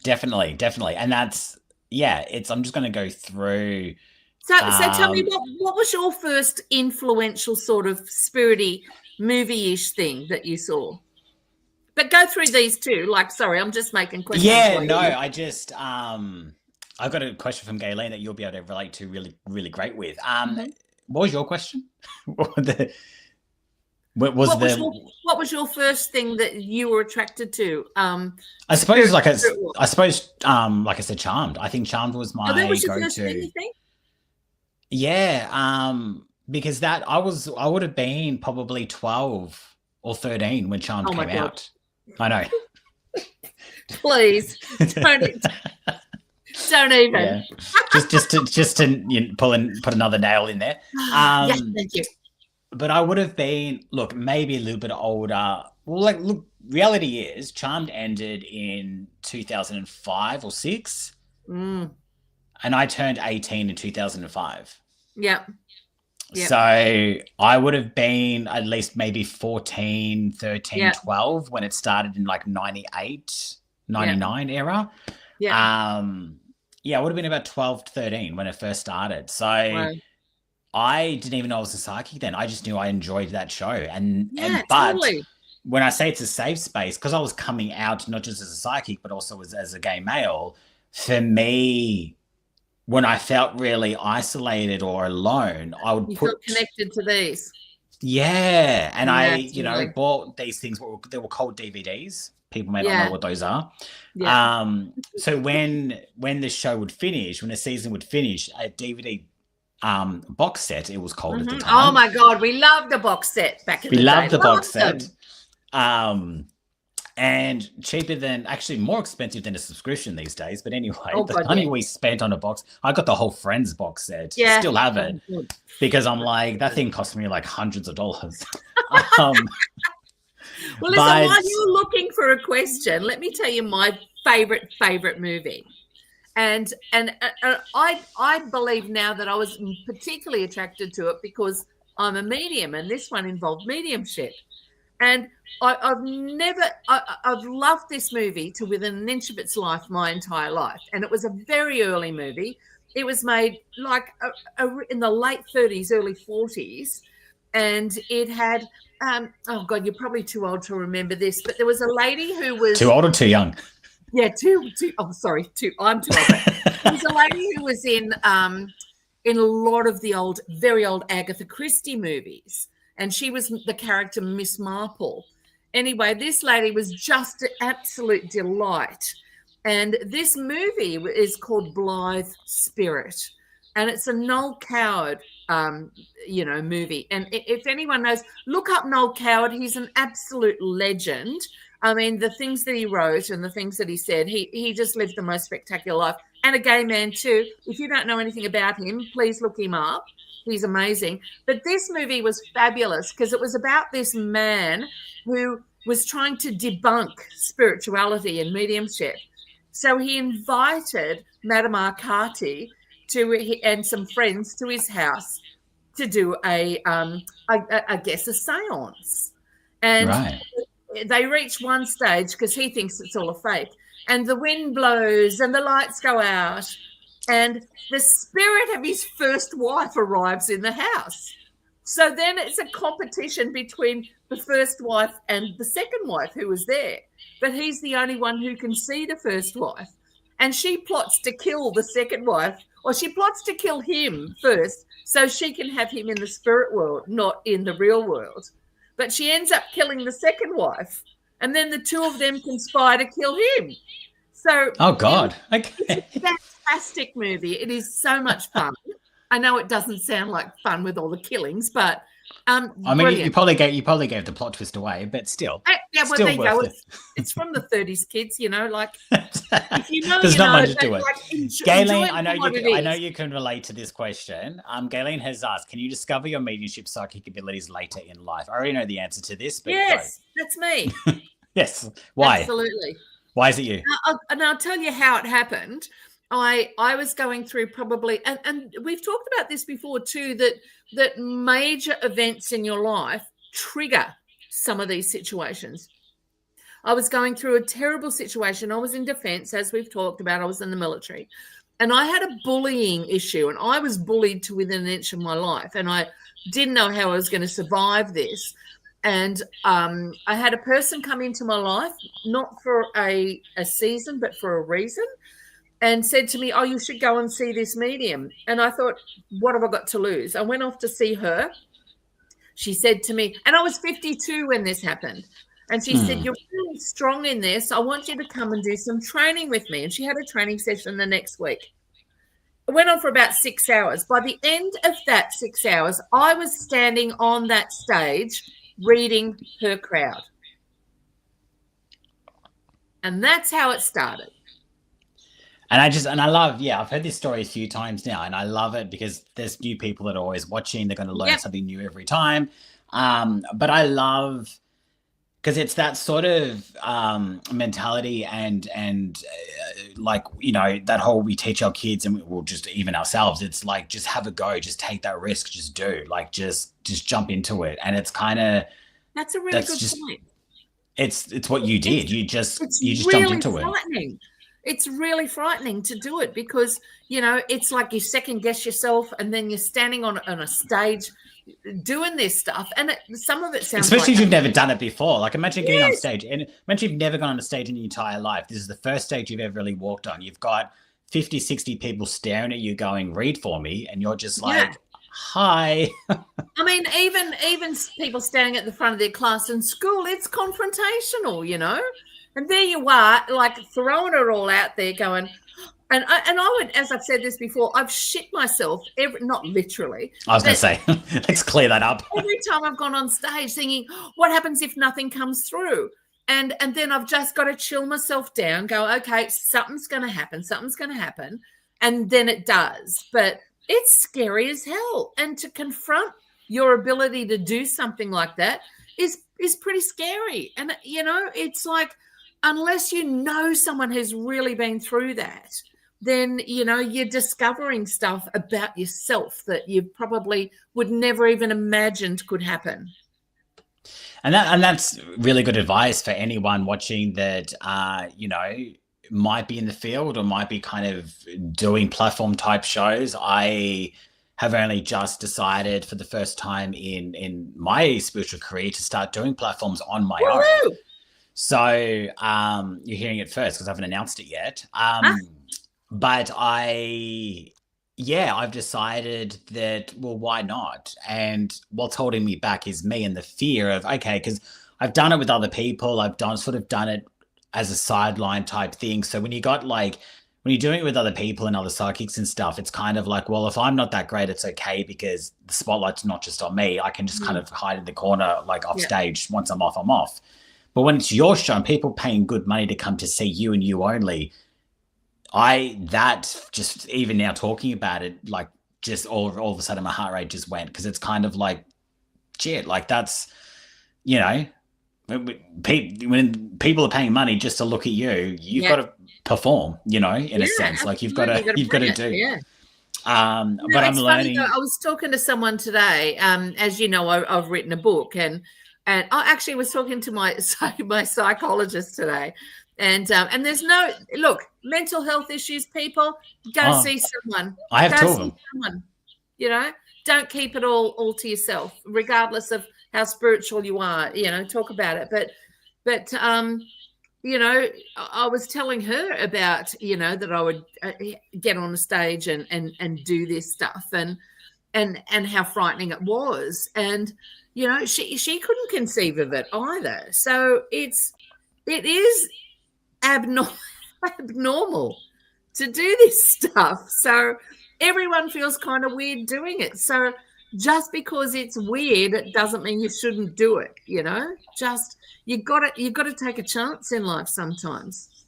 definitely. And that's, yeah, I'm just going to go through. So tell me, what was your first influential sort of spirity movie-ish thing that you saw? But go through these two. Like, sorry, I'm just making questions. Yeah, no, I just I've got a question from Gayleen that you'll be able to relate to really, really great with. What was your question? What was your first thing that you were attracted to? I suppose, like I said, Charmed. I think Charmed was my that was your go-to. First thing, you think? Yeah, because I would have been probably 12 or 13 when Charmed came out. I know. Please don't even. Yeah. just to put another nail in there. Yes, thank you. But I would have been, look, maybe a little bit older. Well, look, reality is Charmed ended in 2005 or 6. And I turned 18 in 2005. Yeah. So I would have been at least maybe 14, 13, 12 when it started in like 98, 99 era. Yeah. I would have been about 12 to 13 when it first started. So I didn't even know I was a psychic then. I just knew I enjoyed that show. But totally. When I say it's a safe space, because I was coming out not just as a psychic, but also as a gay male, for me, when I felt really isolated or alone, I would felt connected to these. Yeah. And I bought these things. They were called DVDs. People may not know what those are. Yeah. So when the show would finish, when the season would finish, a DVD box set, it was called at the time. Oh my God, we loved the box set back in the day. We loved the box set. And cheaper than, actually more expensive than a subscription these days. But anyway, the money we spent on a box, I got the whole Friends box set. Yeah. Still have it. Because I'm like, that thing cost me like hundreds of dollars. Well, listen, while you're looking for a question, let me tell you my favorite movie. And I believe now that I was particularly attracted to it because I'm a medium, and this one involved mediumship. And I've loved this movie to within an inch of its life my entire life. And it was a very early movie. It was made like in the late 30s, early 40s. And it had, oh God, you're probably too old to remember this, but there was a lady who was... Too old or too young? Yeah, I'm too old. There was a lady who was in a lot of the very old Agatha Christie movies. And she was the character Miss Marple. Anyway, this lady was just an absolute delight. And this movie is called Blithe Spirit. And it's a Noel Coward, movie. And if anyone knows, look up Noel Coward. He's an absolute legend. I mean, the things that he wrote and the things that he said, he just lived the most spectacular life. And a gay man too. If you don't know anything about him, please look him up. He's amazing. But this movie was fabulous because it was about this man who was trying to debunk spirituality and mediumship. So he invited Madame Arcati and some friends to his house to do a seance. And they reach one stage because he thinks it's all a fake. And the wind blows and the lights go out. And the spirit of his first wife arrives in the house. So then it's a competition between the first wife and the second wife who was there. But he's the only one who can see the first wife. And she plots to kill the second wife, or she plots to kill him first so she can have him in the spirit world, not in the real world. But she ends up killing the second wife. And then the two of them conspire to kill him. So, oh, God. Okay. It's a fantastic movie. It is so much fun. I know it doesn't sound like fun with all the killings, but I mean, you probably gave the plot twist away, but still. Yeah, well, there you go. It's from the 30s, kids. Like if you know, there's not much to it. Like, Gayleen, I know you can relate to this question. Gayleen has asked, can you discover your mediumship psychic abilities later in life? I already know the answer to this, but yes, that's me. Yes. Why? Absolutely. Why is it you? And I'll tell you how it happened. I was going through probably, and we've talked about this before too, that major events in your life trigger some of these situations. I was going through a terrible situation. I was in defense, as we've talked about. I was in the military, and I had a bullying issue, and I was bullied to within an inch of my life, and I didn't know how I was going to survive this. And I had a person come into my life, not for a season, but for a reason, and said to me, "Oh, you should go and see this medium." And I thought, what have I got to lose? I went off to see her. She said to me, and I was 52 when this happened. And she said, "You're really strong in this. I want you to come and do some training with me." And she had a training session the next week. It went on for about 6 hours. By the end of that 6 hours, I was standing on that stage reading her crowd. And that's how it started. And I love, I've heard this story a few times now, and I love it because there's new people that are always watching. They're going to learn something new every time. But I love, because it's that sort of mentality and like, you know, that whole, we teach our kids and we'll just even ourselves, it's like, just have a go, just take that risk, just do, like, just jump into it. And it's kind of, that's a really good point. It's what you did. You just really jumped into it. It's really frightening to do it because, you know, it's like you second guess yourself and then you're standing on a stage doing this stuff. And some of it sounds especially like, if you've never done it before. Like, imagine getting on stage, and imagine you've never gone on a stage in your entire life. This is the first stage you've ever really walked on. You've got 50, 60 people staring at you going, "Read for me." And you're just like, "Hi." I mean, even people standing at the front of their class in school, it's confrontational, you know? And there you are, like throwing it all out there going, and I would, as I've said this before, I've shit myself not literally. I was going to say, let's clear that up. Every time I've gone on stage thinking, what happens if nothing comes through? And then I've just got to chill myself down, go, okay, something's going to happen. And then it does. But it's scary as hell. And to confront your ability to do something like that is pretty scary. And, you know, it's like, unless you know someone who's really been through that, then, you know, you're discovering stuff about yourself that you probably would never even imagined could happen. And that's really good advice for anyone watching that, you know, might be in the field or might be kind of doing platform type shows. I have only just decided for the first time in my spiritual career to start doing platforms on my own. So you're hearing it first because I haven't announced it yet. But I've decided that, well, why not? And what's holding me back is me and the fear of, okay, because I've done it with other people. I've done it as a sideline type thing. So when you're doing it with other people and other psychics and stuff, it's kind of like, well, if I'm not that great, it's okay because the spotlight's not just on me. I can just kind of hide in the corner, like off stage. Once I'm off, I'm off. But when it's your show and people paying good money to come to see you and you only, just even now talking about it, like just all of a sudden my heart rate just went, because it's kind of like, shit, like that's, you know, when people are paying money just to look at you, you've got to perform, you know, in a sense, like you've got to do. Yeah. But I'm learning. Funny, I was talking to someone today. As you know, I've written a book, and I actually was talking to my psychologist today, and there's no mental health issues. People go see someone. I have two of them. You know, don't keep it all to yourself, regardless of how spiritual you are. You know, talk about it. But you know, I was telling her about, you know, that I would get on a stage and do this stuff and how frightening it was. And, you know, she couldn't conceive of it either. So it is abnormal to do this stuff. So everyone feels kind of weird doing it. So just because it's weird, it doesn't mean you shouldn't do it, you know? Just you've got to take a chance in life sometimes.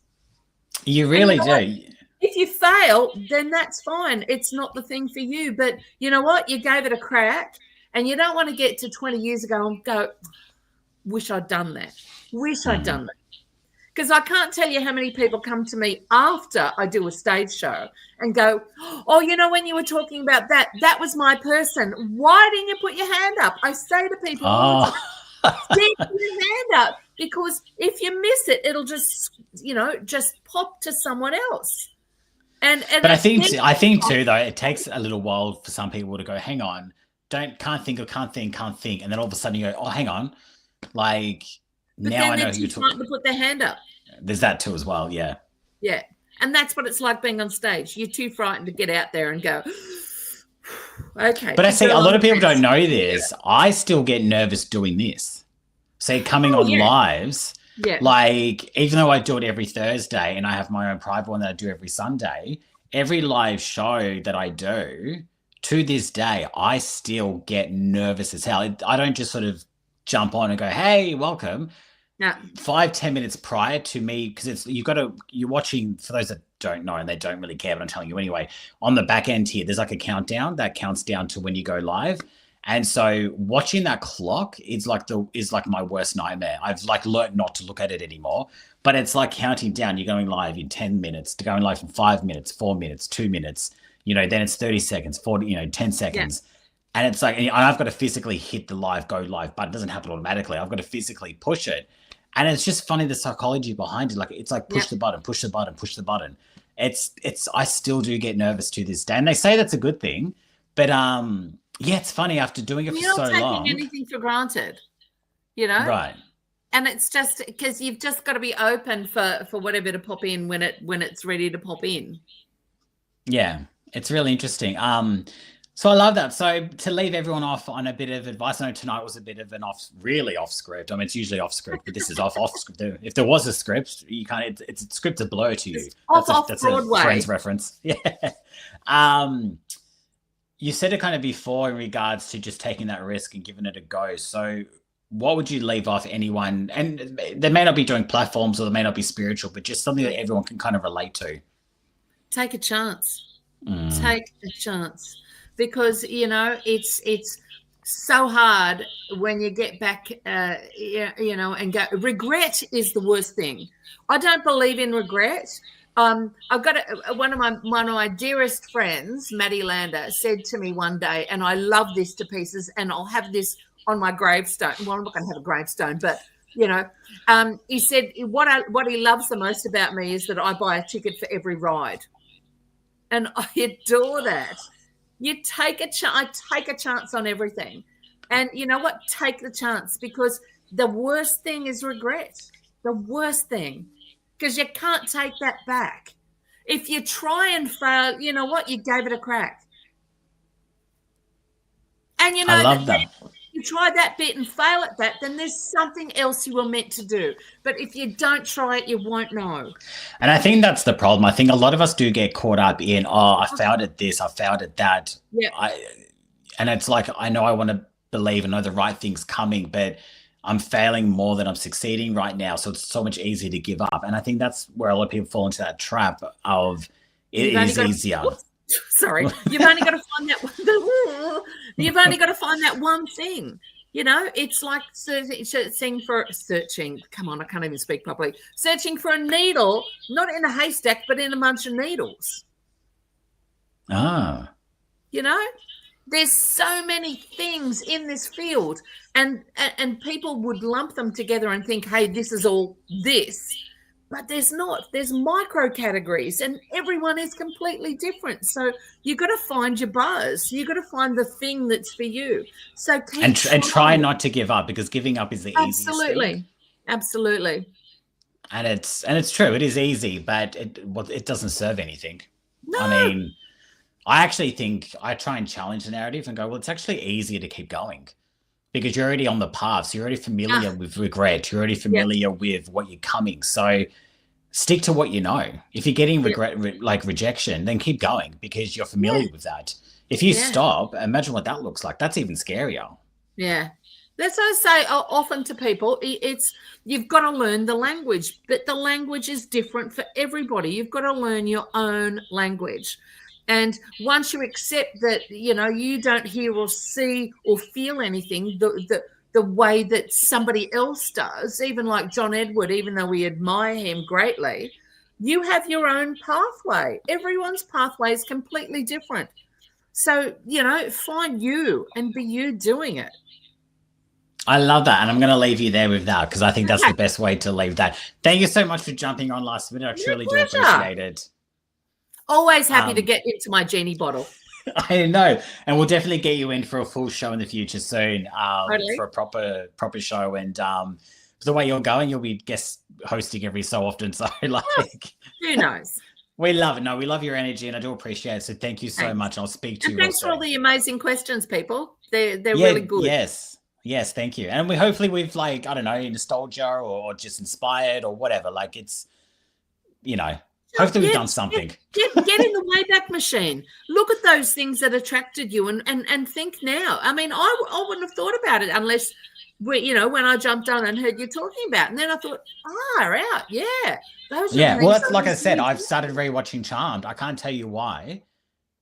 You really do. If you fail, then that's fine. It's not the thing for you. But you know what? You gave it a crack, and you don't want to get to 20 years ago and go, wish I'd done that. Wish I'd done that. Because I can't tell you how many people come to me after I do a stage show and go, oh, you know, when you were talking about that, that was my person. Why didn't you put your hand up? I say to people all the time, stick your hand up, because if you miss it, it'll just, you know, just pop to someone else. But I think too, though, it takes a little while for some people to go, hang on, can't think, and then all of a sudden you go, oh, hang on, like, but now I know who you're talking to put their hand up. There's that too as well, yeah. Yeah, and that's what it's like being on stage. You're too frightened to get out there and go, okay. But I see a lot of people don't know this. I still get nervous doing this. See, coming on lives, like, even though I do it every Thursday and I have my own private one that I do every Sunday, every live show that I do, to this day, I still get nervous as hell. I don't just sort of jump on and go, hey, welcome. Yeah. 5-10 minutes prior to me, because you're watching, for those that don't know and they don't really care, but I'm telling you anyway, on the back end here, there's like a countdown that counts down to when you go live. And so watching that clock is like my worst nightmare. I've like learned not to look at it anymore, but it's like counting down. You're going live in 10 minutes, to going live in 5 minutes, 4 minutes, 2 minutes, you know, then it's 30 seconds, 40, you know, 10 seconds. Yeah. And it's like, and I've got to physically hit the go live button. It doesn't happen automatically. I've got to physically push it. And it's just funny, the psychology behind it. Like, it's like push the button, push the button, push the button. I still do get nervous to this day. And they say that's a good thing. But yeah, it's funny after doing it for so long. You're not taking anything for granted, you know? Right. And it's just because you've just got to be open for whatever to pop in when it's ready to pop in. Yeah, it's really interesting. So I love that. So to leave everyone off on a bit of advice, I know tonight was a bit of an really off script. I mean, it's usually off script, but this is off script. If there was a script, you can't. It's script's a blur to you. It's off Broadway. A Friends reference. Yeah. You said it kind of before in regards to just taking that risk and giving it a go. So what would you leave off anyone? And they may not be doing platforms or they may not be spiritual, but just something that everyone can kind of relate to. Take a chance. Take a chance. Because, you know, it's so hard when you get back, you know, and go. Regret is the worst thing. I don't believe in regret. I've got one of my dearest friends, Maddie Lander, said to me one day, and I love this to pieces, and I'll have this on my gravestone. Well, I'm not going to have a gravestone, but you know, he said what he loves the most about me is that I buy a ticket for every ride, and I adore that. You take a chance. I take a chance on everything, and you know what? Take the chance, because the worst thing is regret. The worst thing. Because you can't take that back. If you try and fail, you know what? You gave it a crack. And you know, I love that. You try that bit and fail at that, then there's something else you were meant to do. But if you don't try it, you won't know. And I think that's the problem. I think a lot of us do get caught up in, I failed at this, I failed at that. Yeah. And it's like, I know I want to believe and know the right thing's coming, but I'm failing more than I'm succeeding right now. So it's so much easier to give up. And I think that's where a lot of people fall into that trap of it is easier. Sorry. You've only got to find that one. You've only got to find that one thing. You know, it's like searching. Come on, I can't even speak properly. Searching for a needle, not in a haystack, but in a bunch of needles. Ah. You know? There's so many things in this field, and people would lump them together and think, hey, this is all this. But there's not. There's micro categories, and everyone is completely different. So you got to find your buzz. You got to find the thing that's for you. So and try not to give up, because giving up is the easiest thing. Absolutely. And it's true. It is easy, but it doesn't serve anything. No. I mean, I actually think I try and challenge the narrative and go, well, it's actually easier to keep going, because you're already on the path. So you're already familiar with regret. You're already familiar with what you're coming. So stick to what you know. If you're getting regret, like rejection, then keep going, because you're familiar with that. If you stop, imagine what that looks like. That's even scarier. Yeah. That's what I say often to people. It's you've got to learn the language, but the language is different for everybody. You've got to learn your own language. And once you accept that, you know, you don't hear or see or feel anything, the way that somebody else does, even like John Edward, even though we admire him greatly. You have your own pathway. Everyone's pathway is completely different. So, find you and be you doing it. I love that. And I'm going to leave you there with that because I think that's Okay. the best way to leave that. Thank you so much for jumping on last minute. I truly do appreciate it. Always happy to get into my genie bottle. I know. And we'll definitely get you in for a full show in the future soon, Totally. for a proper show. And the way you're going, you'll be guest hosting every so often. So who knows? We love it. No, we love your energy and I do appreciate it. So thank you so much. I'll speak to you. Thanks for all the amazing questions, people. They're really good. Yes, thank you. And hopefully we've I don't know, nostalgia or just inspired or whatever. It's hopefully we've done something. Get in the Wayback Machine. Look at those things that attracted you and think now. I mean, I wouldn't have thought about it unless when I jumped on and heard you talking about it. And then I thought, out. Yeah. Those well, that's like I said, I've started rewatching Charmed. I can't tell you why.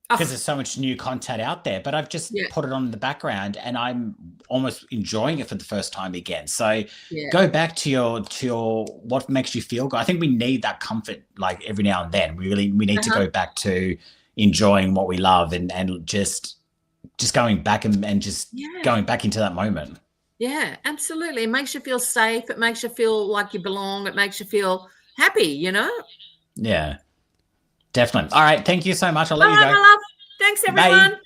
Because there's so much new content out there, but I've just put it on in the background and I'm almost enjoying it for the first time again. So go back to your what makes you feel good. I think we need that comfort every now and then. We need to go back to enjoying what we love and just going back and just going back into that moment. Yeah, absolutely. It makes you feel safe. It makes you feel like you belong. It makes you feel happy, Yeah. Definitely. All right. Thank you so much. I'll let you go. My love. Thanks, everyone. Bye.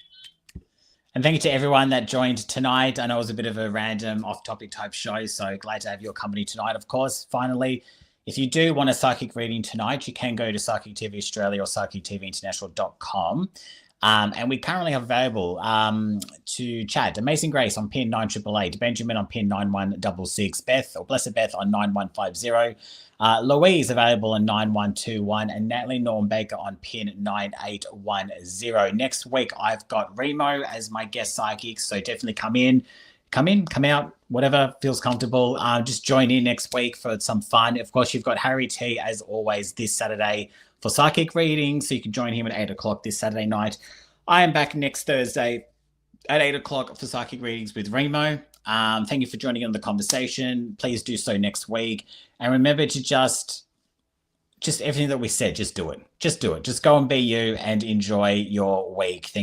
And thank you to everyone that joined tonight. I know it was a bit of a random off-topic type show, so glad to have your company tonight, of course. Finally, if you do want a psychic reading tonight, you can go to Psychic TV Australia or psychictvinternational.com. And we currently have available to chat Amazing Grace on pin 9888, Benjamin on pin 9166, Beth or Blessed Beth on 9150, Louise available on 9121, and Natalie Norm Baker on pin 9810. Next week, I've got Remo as my guest psychic, so definitely come out, whatever feels comfortable. Just join in next week for some fun. Of course, you've got Harry T, as always, this Saturday for psychic readings, so you can join him at 8 o'clock this Saturday night. I am back next Thursday at 8 o'clock for psychic readings with Remo. Thank you for joining in the conversation. Please do so next week. And remember to just everything that we said, just do it. Just do it. Just go and be you and enjoy your week. Thank